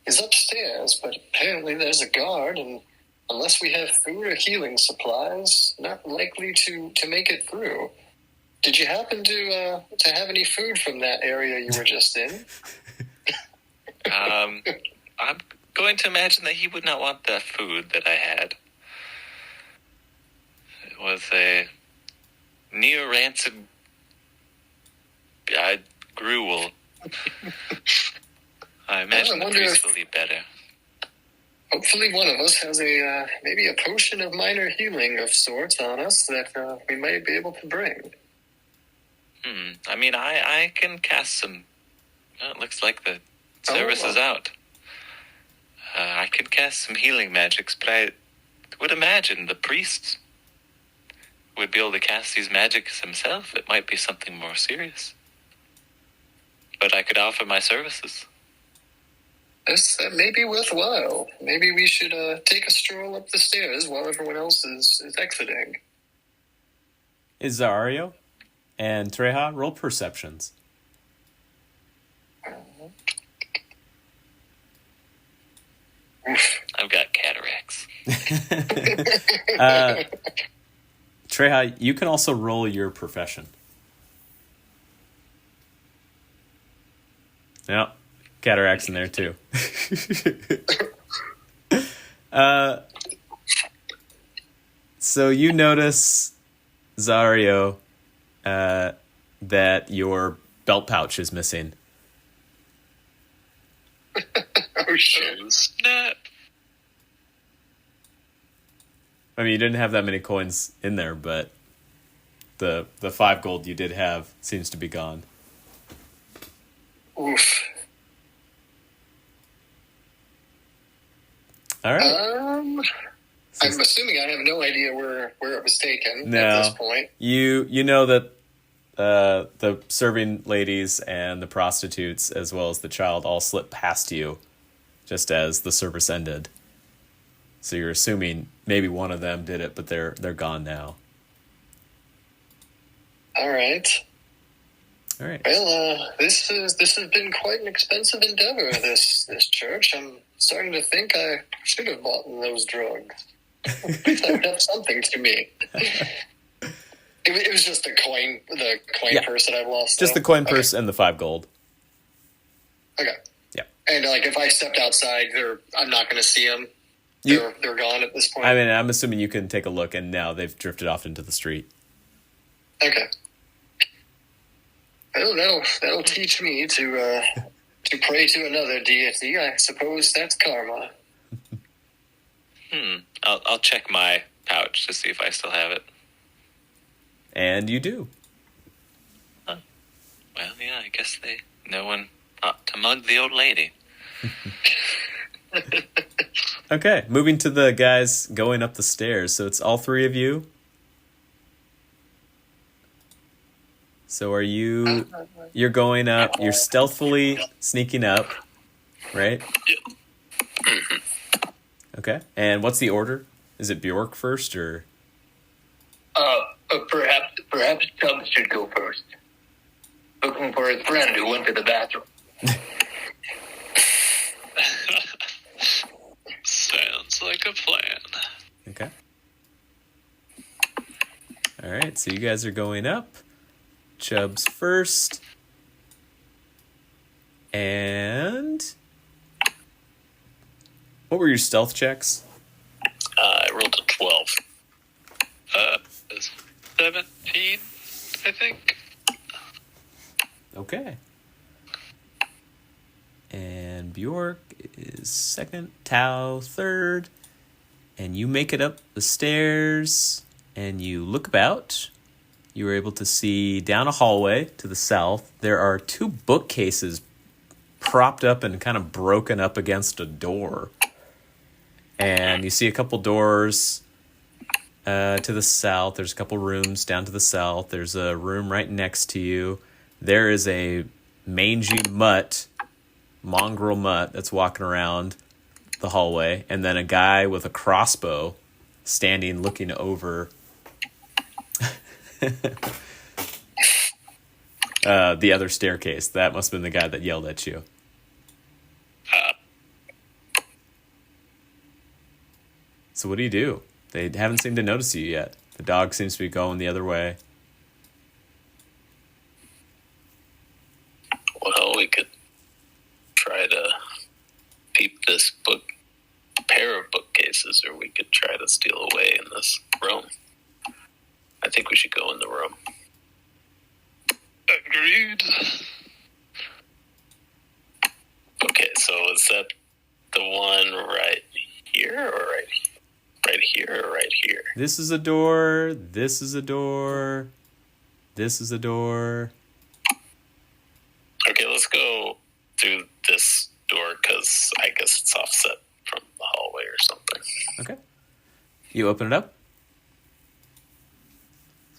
is upstairs, but apparently there's a guard, and unless we have food or healing supplies, not likely to make it through. Did you happen to have any food from that area you were just in? I'm going to imagine that he would not want the food that I had. It was a near-rancid gruel. I imagine the priest will eat better. Hopefully one of us has maybe a potion of minor healing of sorts on us that we might be able to bring. I mean, I can cast some... Well, it looks like the service is out. I can cast some healing magics, but I would imagine the priest would be able to cast these magics himself. It might be something more serious. But I could offer my services. That may be worthwhile. Maybe we should take a stroll up the stairs while everyone else is exiting. Izario and Treja, roll perceptions. I've got cataracts. Treja, you can also roll your profession. Yep, cataracts in there too. So you notice, Zario, that your belt pouch is missing. Oh, shit. Snap. I mean, you didn't have that many coins in there, but the 5 gold you did have seems to be gone. Oof. All right. I'm assuming I have no idea where it was taken No. at this point. You know that the serving ladies and the prostitutes, as well as the child, all slipped past you just as the service ended. So you're assuming maybe one of them did it, but they're gone now. All right. All right. Well, this has been quite an expensive endeavor. This church. I'm starting to think I should have bought those drugs. At least I would have something to me. It was just the coin purse that I've lost. Just though. the coin purse and the 5 gold. Okay. Yeah. And like, if I stepped outside, I'm not going to see them. They're gone at this point. I mean, I'm assuming you can take a look, and now they've drifted off into the street. Okay. Well, that'll teach me to pray to another deity. I suppose that's karma. I'll check my pouch to see if I still have it. And you do. Huh. Well, yeah, I guess no one ought to mug the old lady. Okay, moving to the guys going up the stairs. So it's all 3 of you. So you're going up, you're stealthily sneaking up, right? Okay. And what's the order? Is it Bjork first, or? Perhaps Tubbs should go first. Looking for his friend who went to the bathroom. Sounds like a plan. Okay. All right, so you guys are going up. Chubbs first. And what were your stealth checks? I rolled a 12. 17, I think. Okay. And Bjork is second, Tao third, and you make it up the stairs, and you look about. You were able to see down a hallway to the south. There are 2 bookcases propped up and kind of broken up against a door. And you see a couple doors to the south. There's a couple rooms down to the south. There's a room right next to you. There is a mangy mongrel mutt that's walking around the hallway, and then a guy with a crossbow standing looking over the other staircase. That must have been the guy that yelled at you. So what do? They haven't seemed to notice you yet. The dog seems to be going the other way. Well, we could try to peep this pair of bookcases, or we could try to steal away in this room. I think we should go in the room. Agreed. Okay, so is that the one right here, or right here, or right here? This is a door. This is a door. This is a door. Okay, let's go through this door, because I guess it's offset from the hallway or something. Okay. You open it up.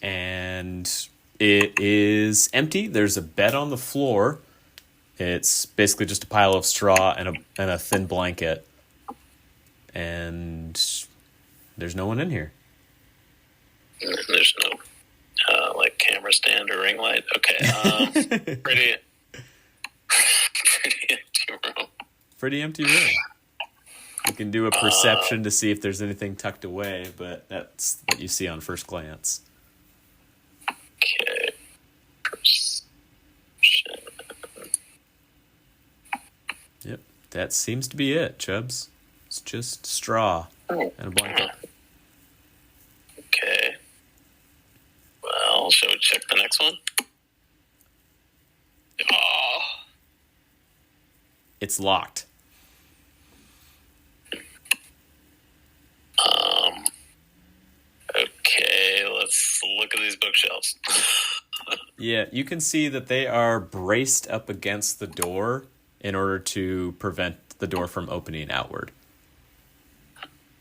And it is empty. There's a bed on the floor. It's basically just a pile of straw and a thin blanket. And there's no one in here. There's no camera stand or ring light. Okay, pretty empty room. Pretty empty room. You can do a perception to see if there's anything tucked away, but that's what you see on first glance. Okay. Perception. Yep, that seems to be it, Chubbs. It's just straw and a blanket. Okay. Well, shall we check the next one? Oh, It's locked. Okay, let's look at these bookshelves. Yeah, you can see that they are braced up against the door in order to prevent the door from opening outward.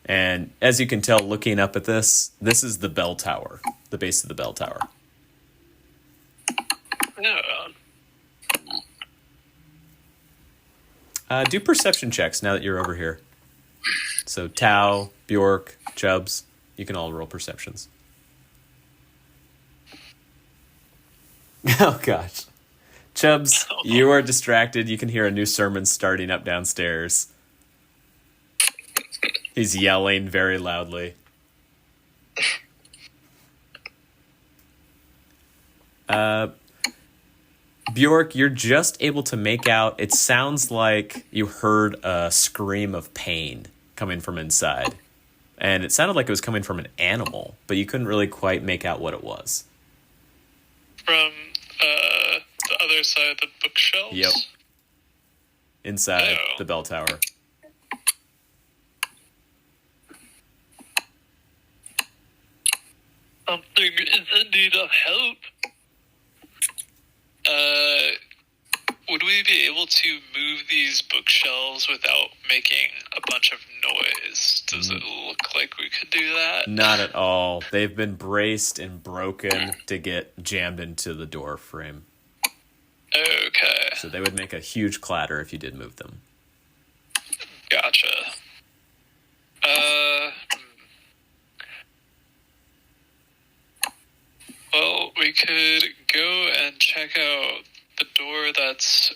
And as you can tell, looking up at this is the bell tower, the base of the bell tower. no. Do perception checks now that you're over here. So Tao, Bjork, Chubbs, you can all roll perceptions. Oh gosh. Chubbs, you are distracted. You can hear a new sermon starting up downstairs. He's yelling very loudly. Bjork, you're just able to make out, it sounds like you heard a scream of pain coming from inside. And it sounded like it was coming from an animal, but you couldn't really quite make out what it was. From the other side of the bookshelves? Yep. Inside Oh. the bell tower. Something is in need of help. Would we be able to move these bookshelves without making a bunch of noise? Does it look like we could do that? Not at all. They've been braced and broken to get jammed into the door frame. Okay, So they would make a huge clatter if you did move them. gotcha. Well, we could go and check out the door that's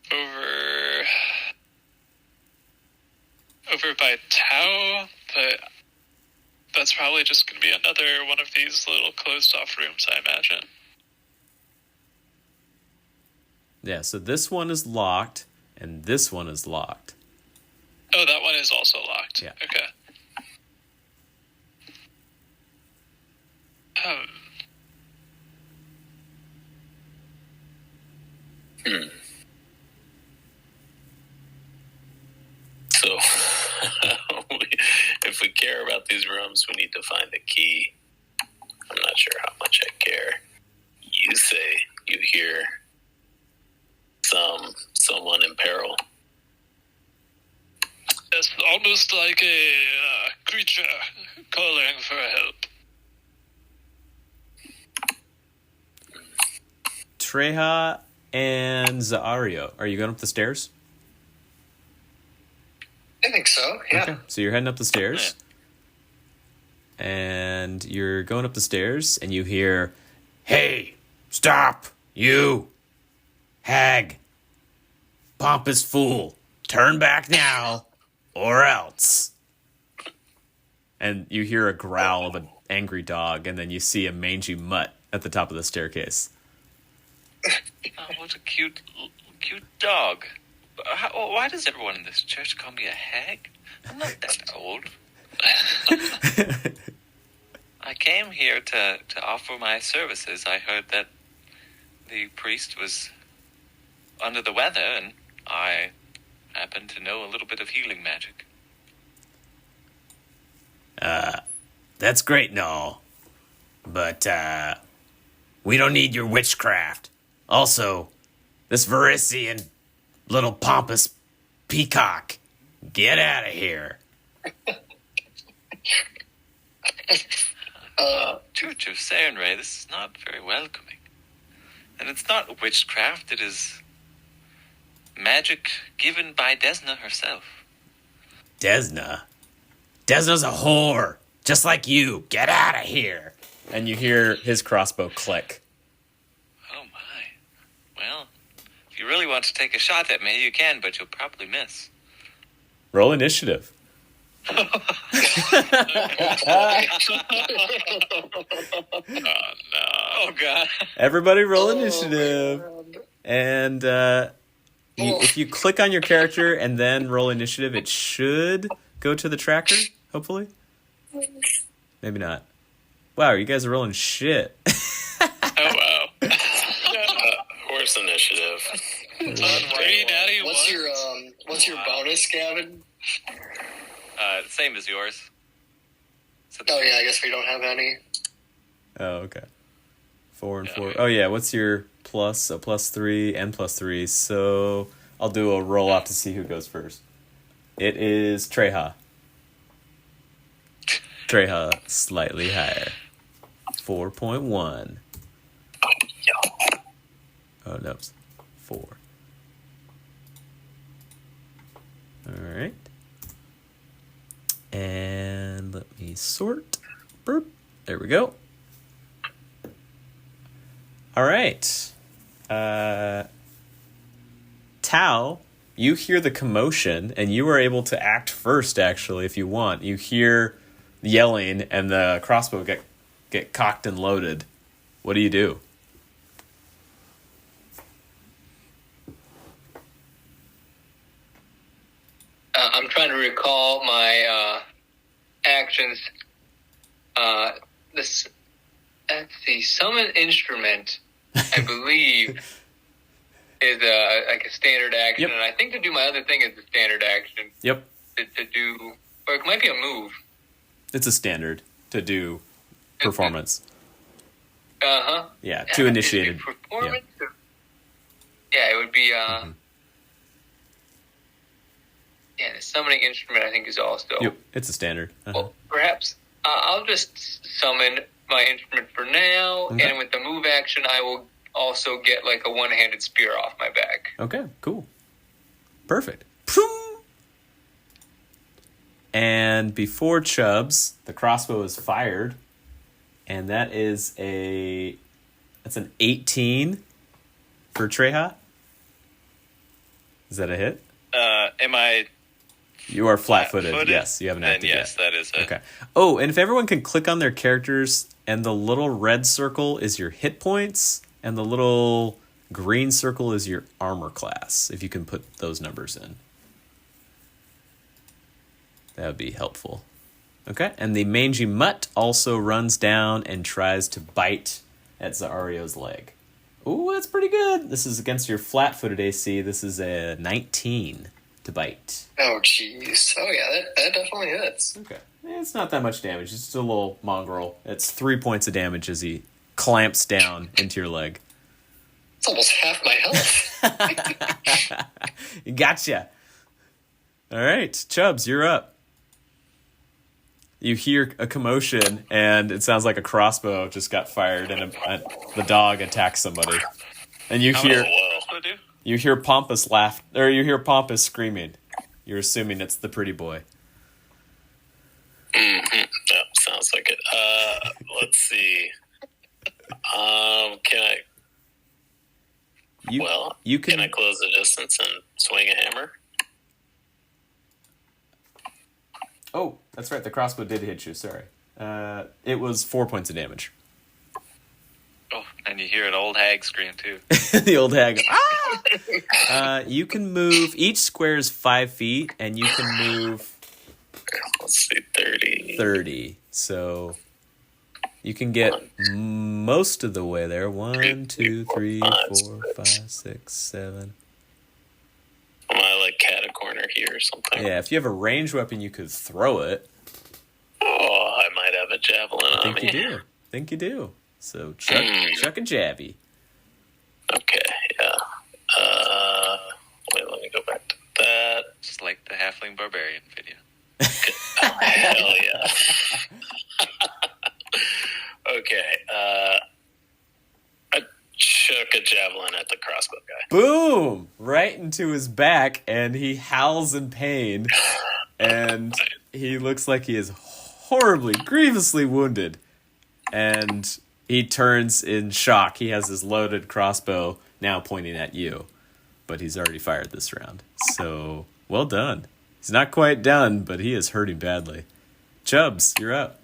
over by Tao, but that's probably just going to be another one of these little closed-off rooms, I imagine. Yeah, so this one is locked, and this one is locked. Oh, that one is also locked. Yeah. Okay. So, if we care about these rooms, we need to find a key. I'm not sure how much I care. You say you hear someone in peril. It's almost like a creature calling for help. Treha and Zaario, are you going up the stairs? I think so, yeah. Okay, so you're heading up the stairs. And you're going up the stairs, and you hear, "Hey, stop, you, hag, pompous fool, turn back now, or else." And you hear a growl of an angry dog, and then you see a mangy mutt at the top of the staircase. Oh, what a cute dog. Why does everyone in this church call me a hag? I'm not that old. I came here to offer my services. I heard that the priest was under the weather, and I happen to know a little bit of healing magic. That's great and all, but we don't need your witchcraft. Also, this Varisian little pompous peacock, get out of here. Church of Sarenrae, this is not very welcoming. And it's not witchcraft, it is magic given by Desna herself. Desna? Desna's a whore, just like you. Get out of here. And you hear his crossbow click. Oh my. Well, if you really want to take a shot at me, you can, but you'll probably miss. Roll initiative. Oh, no. Oh, God. Everybody roll initiative. And if you click on your character and then roll initiative, it should go to the tracker, hopefully. Maybe not. Wow, you guys are rolling shit. Oh, wow. Horse initiative. Three natty What's your bonus, Gavin? Same as yours. So Oh yeah, I guess we don't have any. Oh, okay. 4 and 4. Oh, yeah, what's your plus? A +3 and +3. So I'll do a roll off to see who goes first. It is Treha. Treha, slightly higher. 4.1. Oh, no. 4. All right. sort. Burp. There we go. All right. Tao, you hear the commotion, and you are able to act first, actually, if you want. You hear yelling, and the crossbow get cocked and loaded. What do you do? I'm trying to recall my actions. Let's see. Summon instrument, I believe, is like a standard action, Yep. and I think to do my other thing is a standard action. Yep. To do, or it might be a move. It's a standard to do performance. Yeah, to Is initiate it it. performance. Yeah, it would be. Yeah, the summoning instrument I think is also. Yep, it's a standard. Well, perhaps I'll just summon my instrument for now, Okay. and with the move action, I will also get like a one-handed spear off my back. Okay, cool. Perfect. Phoom! And before Chubbs, the crossbow is fired, and that's an 18 for Treha. Is that a hit? Am I? You are flat-footed. Flat-footed? Yes, you haven't Then acted yes, yet. that is it. Okay. Oh, and if everyone can click on their characters, and the little red circle is your hit points, and the little green circle is your armor class, if you can put those numbers in. That would be helpful. Okay, and the mangy mutt also runs down and tries to bite at Zaario's leg. Ooh, that's pretty good. This is against your flat-footed AC. This is a 19 to bite. Oh, jeez. Oh, yeah, that definitely hits. Okay. It's not that much damage. It's just a little mongrel. It's 3 points of damage as he clamps down into your leg. It's almost half my health. Gotcha. All right, Chubbs, you're up. You hear a commotion, and it sounds like a crossbow just got fired, and the dog attacks somebody. And you hear Pompous laugh, or you hear Pompous screaming. You're assuming it's the pretty boy. Mm-hmm. Yeah, sounds like it. Let's see. Can I close the distance and swing a hammer? Oh, that's right. The crossbow did hit you. Sorry. It was 4 points of damage. Oh, and you hear an old hag scream too. The old hag. Ah! You can move. Each square is 5 feet, and you can move. Let's see, 30. 30. So you can get most of the way there. 1, 2, 3, 4, 5, 6, 7. Am I like cat a corner here or something? Yeah, if you have a ranged weapon, you could throw it. Oh, I might have a javelin on me. I think you do. So chuck a jabby. Okay, yeah. Wait, let me go back to that. Just like the halfling barbarian video. Oh, hell yeah. Okay, I chuck a javelin at the crossbow guy. Boom! Right into his back, and he howls in pain. And he looks like he is horribly, grievously wounded. And he turns in shock. He has his loaded crossbow now pointing at you. But he's already fired this round. So, well done. He's not quite done, but he is hurting badly. Chubbs, you're up.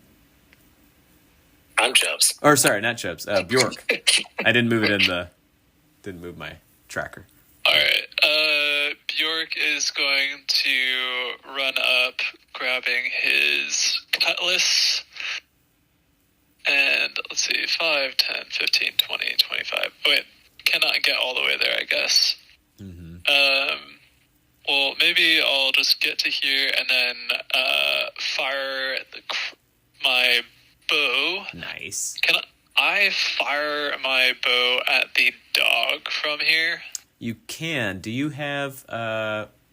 I'm Chubbs. Or sorry, not Chubbs. Bjork. I didn't move my tracker. Alright, Bjork is going to run up, grabbing his cutlass, and let's see, 5, 10, 15, 20, 25. Wait, cannot get all the way there, I guess. Mm-hmm. Well, maybe I'll just get to here and then fire my bow. Nice. Can I fire my bow at the dog from here? You can. Do you have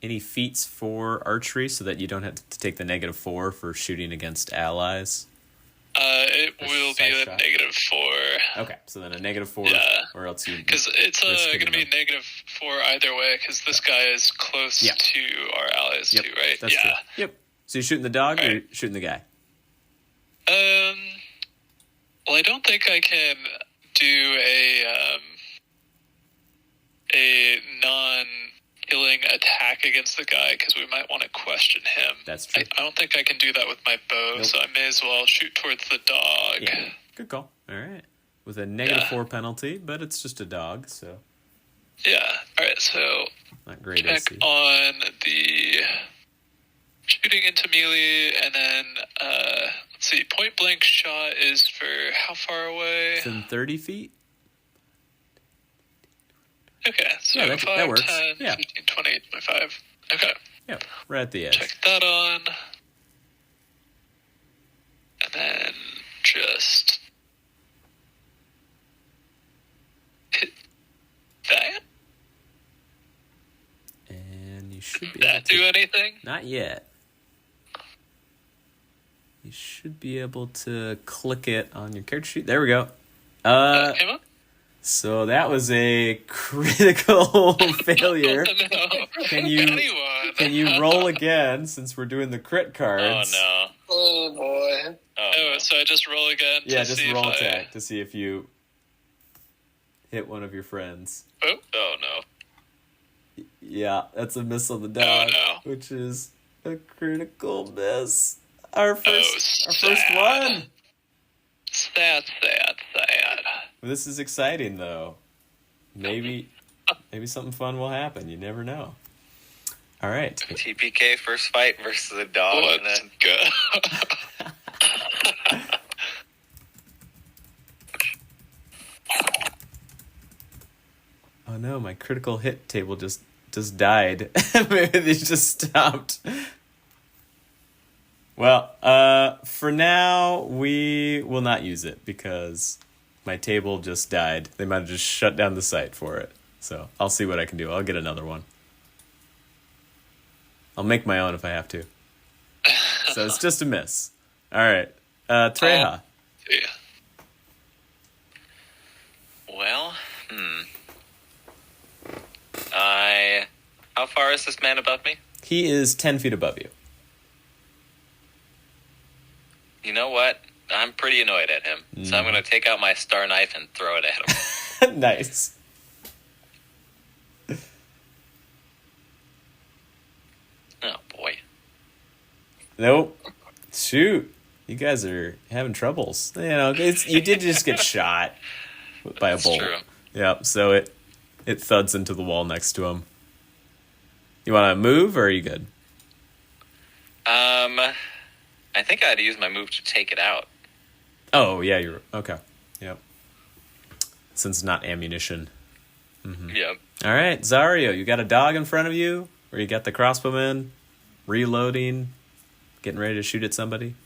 any feats for archery so that you don't have to take the -4 for shooting against allies? It will be a shot? -4. Okay, so then a -4, Yeah. or else you... Because it's risk going to hitting be them. -4 either way, because this guy is close to our allies too, right? That's true. Yep. So you're shooting the dog or Right. you're shooting the guy? Well, I don't think I can do a non-killing attack against the guy because we might want to question him. That's true. I don't think I can do that with my bow, Nope. so I may as well shoot towards the dog. Yeah, good call. All right. With a -4 penalty, but it's just a dog, so Yeah. All right, so not great check AC. on the shooting into melee, and then, let's see, point-blank shot is for how far away? It's in 30 feet? Okay, so Yeah, that 5, works. 10, Yeah. 15, 20, 25. Okay, Yeah, right at the edge. check that on. And then just hit that. And you should be Did able that to... do anything? Not yet. You should be able to click it on your character sheet. There we go. Came up? So that was a critical failure. Oh, no. Can you Anyone? can you roll again since we're doing the crit Oh cards? no. Oh boy. Oh, Oh, no. so I just roll again Yeah, to just see roll if attack to see if you hit one of your friends. Oh no. Yeah, that's a miss on the dog, no. which is a critical miss. Our first sad. one. Sad. This is exciting though. Maybe something fun will happen. You never know. All right. TPK first fight versus a dog, and Let's then go. Oh no, my critical hit table just died. Maybe they just stopped. Well, for now, we will not use it because my table just died. They might have just shut down the site for it. So I'll see what I can do. I'll get another one. I'll make my own if I have to. So it's just a miss. All right. Treja. Yeah. well, how far is this man above me? He is 10 feet above you. You know what? I'm pretty annoyed at him, so I'm going to take out my star knife and throw it at him. Nice. Oh boy. Nope. Shoot. You guys are having troubles. You know, you did just get shot by a That's bolt. true. Yep, so it thuds into the wall next to him. You want to move, or are you good? I think I had to use my move to take it out. Oh, yeah, you're... Okay. Yep. Since it's not ammunition. Yep. All right, Zario, you got a dog in front of you? Or you got the crossbowman reloading, getting ready to shoot at somebody?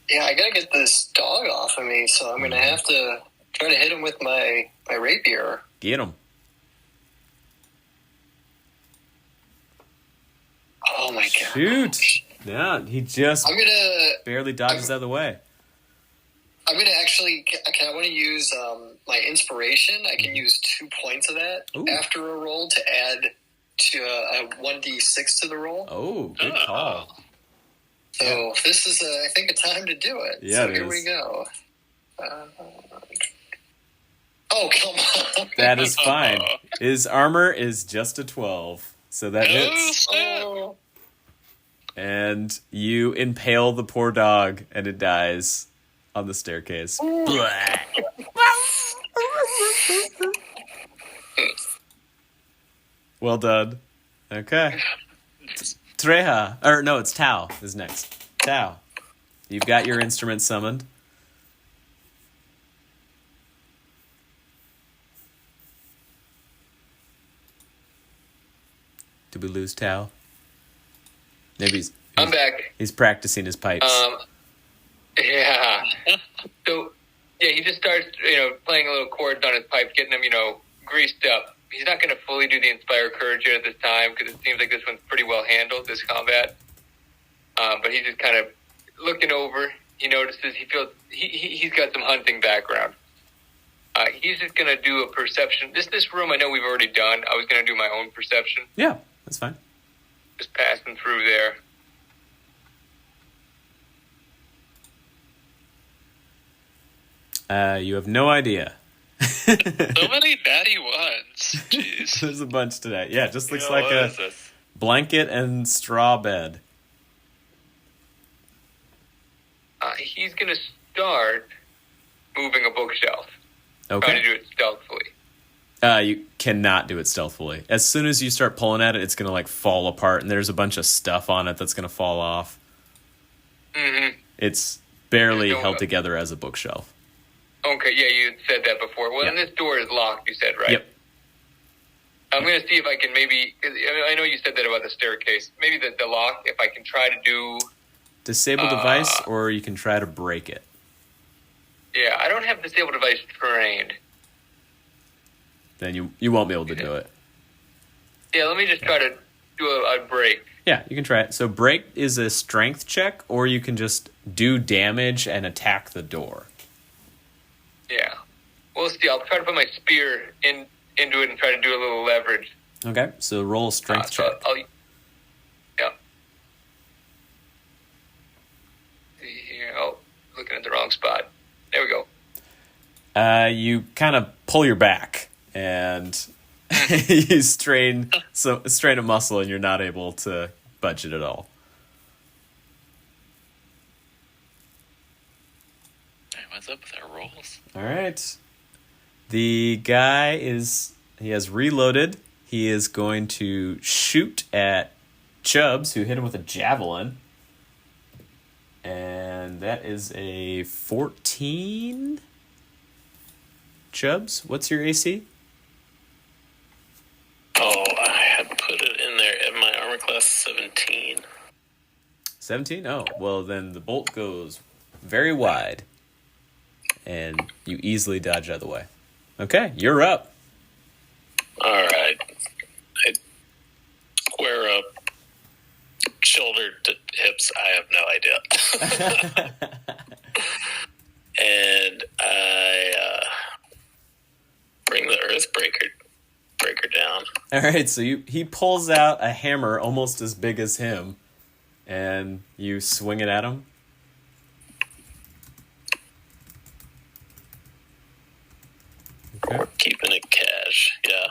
Yeah, I gotta get this dog off of me, so I'm gonna have to try to hit him with my rapier. Get him. Oh my god! Shoot! Yeah, he just I'm gonna barely dodges out of the way. actually. I want to use my inspiration. I can use 2 points of that Ooh. after a roll to add to a 1d6 to the roll. Oh, good call. So this is, I think, a time to do it. Yeah, so it here is. we go. Oh, come on. That is fine. His armor is just a 12, so that hits. Oh. And you impale the poor dog, and it dies on the staircase. Well done. Okay. Treja. Or no, it's Tao is next. Tao. You've got your instrument summoned. Did we lose Tao? Maybe I'm back. he's practicing his pipes. Yeah. So, yeah, he just starts, playing a little chords on his pipe, getting them, greased up. He's not going to fully do the Inspire Courage yet at this time because it seems like this one's pretty well handled, this combat. But he's just kind of looking over. He notices he's got some hunting background. He's just going to do a perception. This room I know we've already done. I was going to do my own perception. Yeah, that's fine. Just passing through there. You have no idea. So many natty ones. Jeez. There's a bunch today. Yeah, it just looks Yeah, like what a is this? blanket and straw bed. He's going to start moving a bookshelf. Trying to Okay. do it stealthily. You cannot do it stealthily. As soon as you start pulling at it, it's going to like fall apart, and there's a bunch of stuff on it that's going to fall off. Mm-hmm. It's barely There's no- held together as a bookshelf. Okay, yeah, you had said that before. Well, and Yeah. this door is locked, you said, right? Yep. I'm going to see if I can maybe... 'cause I know you said that about the staircase. Maybe the lock, if I can try to do... Disable device, or you can try to break it. Yeah, I don't have disable device trained. Then you won't be able to do it. Yeah, let me just try to do a break. Yeah, you can try it. So break is a strength check, or you can just do damage and attack the door. Yeah. We'll see. I'll try to put my spear into it and try to do a little leverage. Okay, so roll a strength So check. yeah. See here. Oh, looking at the wrong spot. There we go. You kind of pull your back, and you strain a muscle, and you're not able to budge it at all. Hey, what's up with our rolls? All right. The guy he has reloaded. He is going to shoot at Chubbs, who hit him with a javelin. And that is a 14. Chubbs, what's your AC? Oh, I had put it in there at my armor class 17. 17? Oh, well, then the bolt goes very wide. And you easily dodge out of the way. Okay, you're up. All right. I square up, shoulder to hips. I have no idea. And I bring the breaker down. All right, so he pulls out a hammer almost as big as him, and you swing it at him. Okay. Keeping it cash, yeah.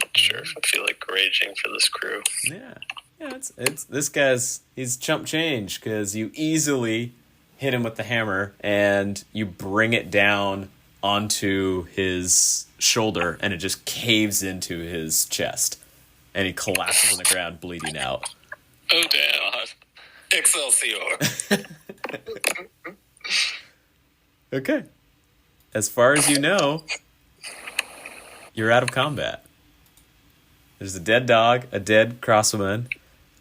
Not sure if I feel like raging for this crew. Yeah, it's this guy's he's chump change because you easily hit him with the hammer and you bring it down onto his shoulder and it just caves into his chest and he collapses on the ground bleeding out. Oh, damn. Excelsior. Okay. As far as you know, you're out of combat. There's a dead dog, a dead crossbowman.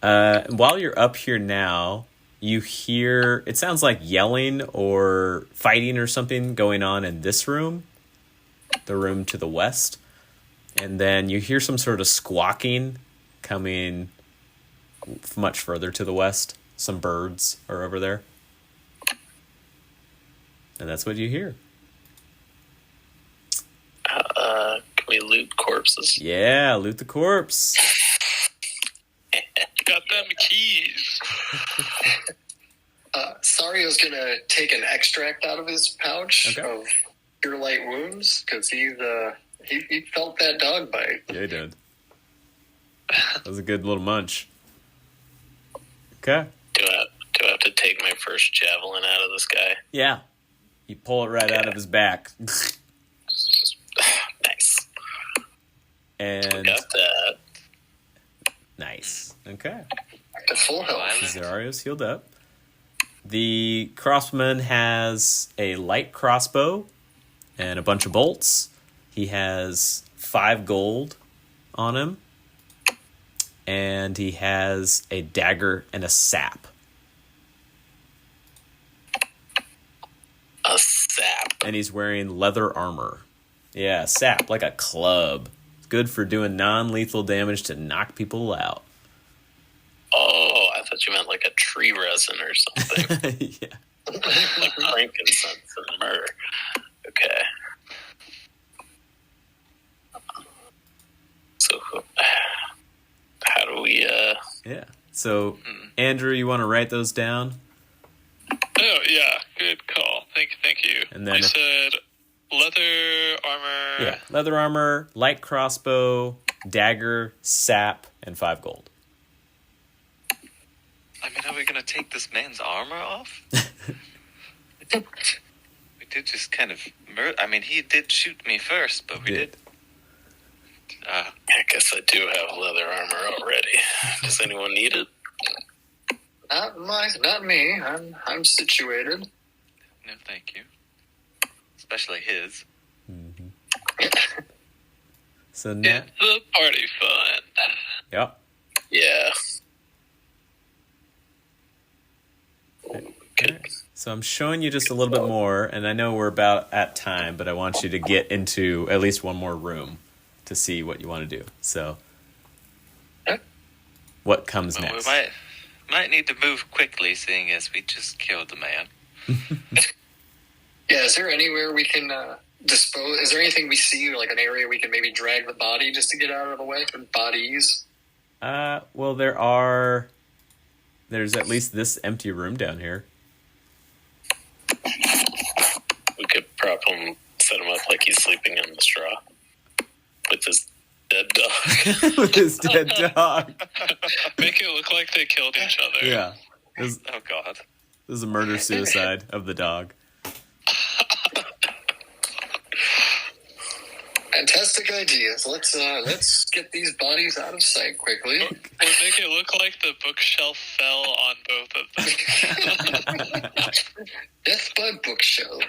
While you're up here now, you hear, it sounds like yelling or fighting or something going on in this room, the room to the west. And then you hear some sort of squawking coming much further to the west. Some birds are over there. And that's what you hear. Can we loot corpses? Yeah, loot the corpse. Got them keys. Sario's gonna take an extract out of his pouch Okay. of Cure Light Wounds because he felt that dog bite. Yeah, he did. That was a good little munch. Okay. Do I have to take my first javelin out of this guy? Yeah. You pull it right out of his back. Nice. And Got that. nice. Okay. To full health. Zario's healed up. The crossman has a light crossbow and a bunch of bolts. He has 5 gold on him. And he has a dagger and a sap. A sap. And he's wearing leather armor. Yeah, sap, like a club. It's good for doing non-lethal damage to knock people out. Oh, I thought you meant like a tree resin or something. Yeah. Like frankincense and myrrh. Okay. So, how do we, Yeah. So, Andrew, you want to write those down? Oh, yeah. Good call. Thank Thank you. And then you said leather armor. Yeah, leather armor, light crossbow, dagger, sap, and 5 gold. I mean, are we going to take this man's armor off? We did just kind of I mean, he did shoot me first, but we did. I guess I do have leather armor already. Does anyone need it? Not me. I'm situated. No, thank you. Especially his. So now, It's the party fun. yep. Yeah. Okay. So I'm showing you just a little bit more, and I know we're about at time, but I want you to get into at least one more room to see what you want to do. So, what comes Well, next? we might need to move quickly, seeing as we just killed the man. Yeah, is there anywhere we can dispose? Is there anything we see, like an area we can maybe drag the body just to get out of the way? Or bodies? Well, there's at least this empty room down here. We could prop him, set him up like he's sleeping in the straw with his dead dog. With his dead dog. Make it look like they killed each other. Yeah. This Oh, God. is a murder-suicide of the dog. Fantastic ideas. Let's get these bodies out of sight quickly. Or make it look like the bookshelf fell on both of them. Death by bookshelf.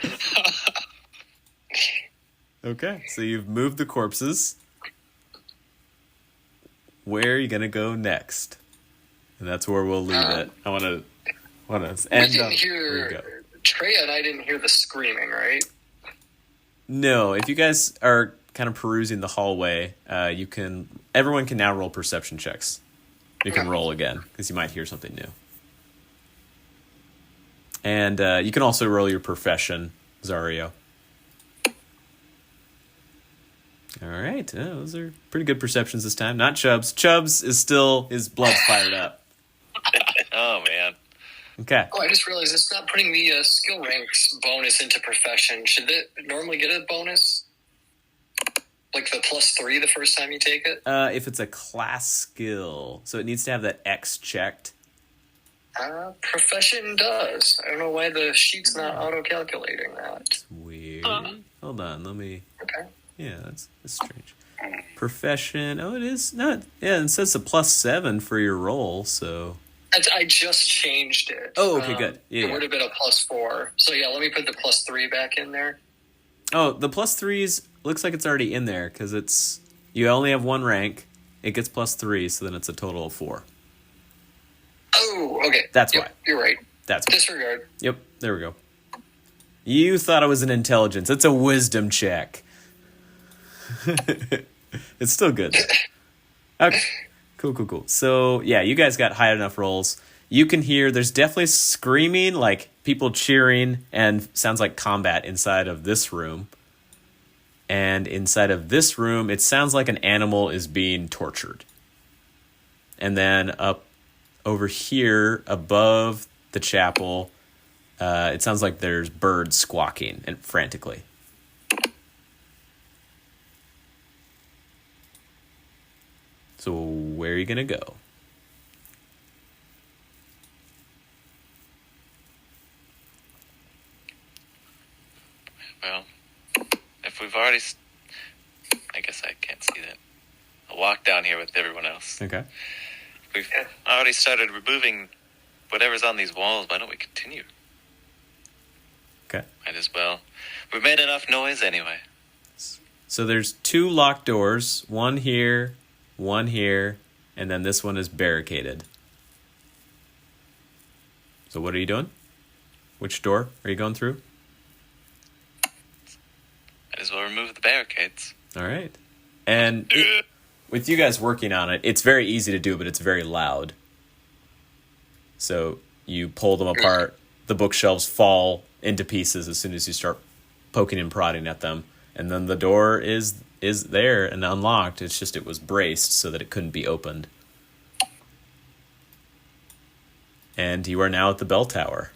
Okay, so you've moved the corpses. Where are you going to go next? And that's where we'll leave it. I want to We end didn't up. There you hear go. Treya and I didn't hear the screaming, right? No, if you guys are kind of perusing the hallway, everyone can now roll perception checks. You can roll again, because you might hear something new. And you can also roll your profession, Zario. All right, those are pretty good perceptions this time. Not Chubbs. Chubbs is still, his blood's fired up. Oh, man. Okay. Oh, I just realized it's not putting the skill ranks bonus into profession. Should it normally get a bonus? Like the +3 the first time you take it? If it's a class skill, so it needs to have that X checked. Profession does. I don't know why the sheet's not auto-calculating that. Weird. Hold on, let me... Okay. Yeah, that's strange. Profession. Oh, it is not. Yeah, it says a +7 for your roll, so... I just changed it. Oh, okay, good. Yeah, it would have been a +4. So yeah, let me put the +3 back in there. Oh, the +3s looks like it's already in there because it's you only have one rank. It gets +3, so then it's a total of 4. Oh, okay. That's Yep, why. You're right. That's why. Disregard. Yep. There we go. You thought it was an intelligence. It's a wisdom check. It's still good. Okay. Cool. So, yeah, you guys got high enough rolls. You can hear there's definitely screaming, like people cheering, and sounds like combat inside of this room. And inside of this room, it sounds like an animal is being tortured. And then up over here above the chapel, it sounds like there's birds squawking and frantically. So where are you going to go? Well, if we've already... I guess I can't see that. I'll walk down here with everyone else. Okay. We've already started removing whatever's on these walls. Why don't we continue? Okay. Might as well. We've made enough noise anyway. So there's 2 locked doors, one here, and then this one is barricaded. So what are you doing? Which door are you going through? Might as well remove the barricades. All right. And with you guys working on it, it's very easy to do, but it's very loud. So you pull them apart, the bookshelves fall into pieces as soon as you start poking and prodding at them, and then the door is there and unlocked. It's just it was braced so that it couldn't be opened. And you are now at the bell tower.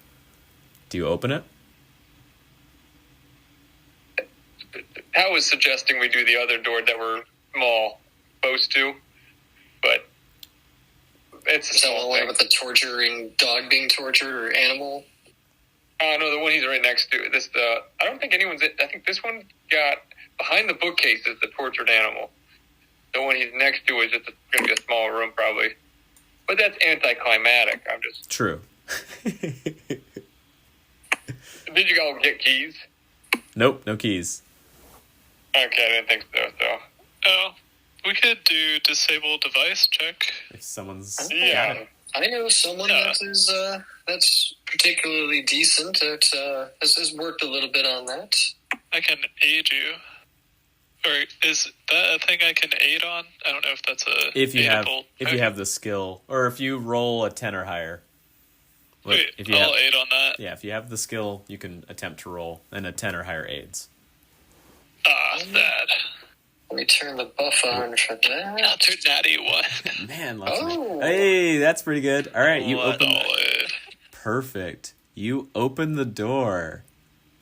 Do you open it? Pat was suggesting we do the other door that we're small supposed to, but it's a Is that small one thing. with the torturing dog being tortured or animal? No, the one he's right next to. I don't think anyone's. I think this one got behind the bookcase is the tortured animal. The one he's next to is just going to be a small room, probably. But that's anticlimactic. I'm just. True. Did you all get keys? Nope, no keys. Okay, I didn't think so. Oh, we could do disable device check. If someone's Yeah. I know someone Yeah. that is that's particularly decent at has worked a little bit on that. I can aid you. Or is that a thing I can aid on? I don't know if that's a if you aidable. have the skill, or if you roll a 10 or higher. Look, Wait, if you I'll have, aid on that. yeah, if you have the skill, you can attempt to roll, and a 10 or higher aids. That. Let me turn the buff on for that. Not too natty one. Man, lots Oh. of hey, that's pretty good. All right, you What open. all it? Perfect. You open the door.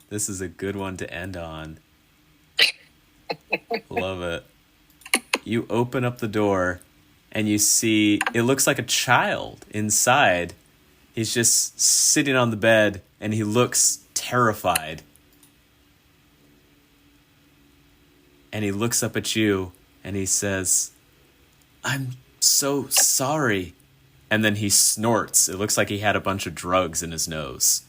This is a good one to end on. Love it. You open up the door, and you see it looks like a child inside. He's just sitting on the bed, and he looks terrified. And he looks up at you, and he says, "I'm so sorry." And then he snorts. It looks like he had a bunch of drugs in his nose.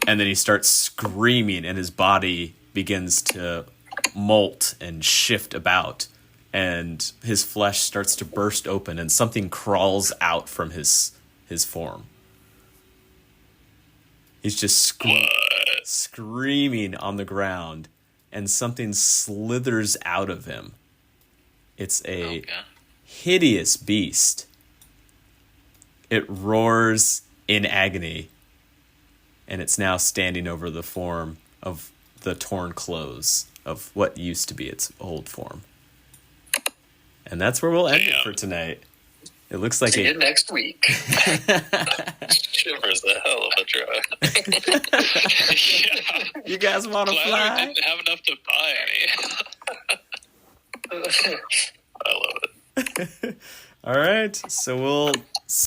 And then he starts screaming, and his body begins to molt and shift about. And his flesh starts to burst open, and something crawls out from his form. He's just screaming on the ground, and something slithers out of him. It's a hideous beast. It roars in agony, and it's now standing over the form of the torn clothes of what used to be its old form. And that's where we'll end it for tonight. It looks like See you next week. Shiver's a hell of a drive. Yeah. You guys want to Glad fly? we didn't have enough to buy any. I love it. All right, so we'll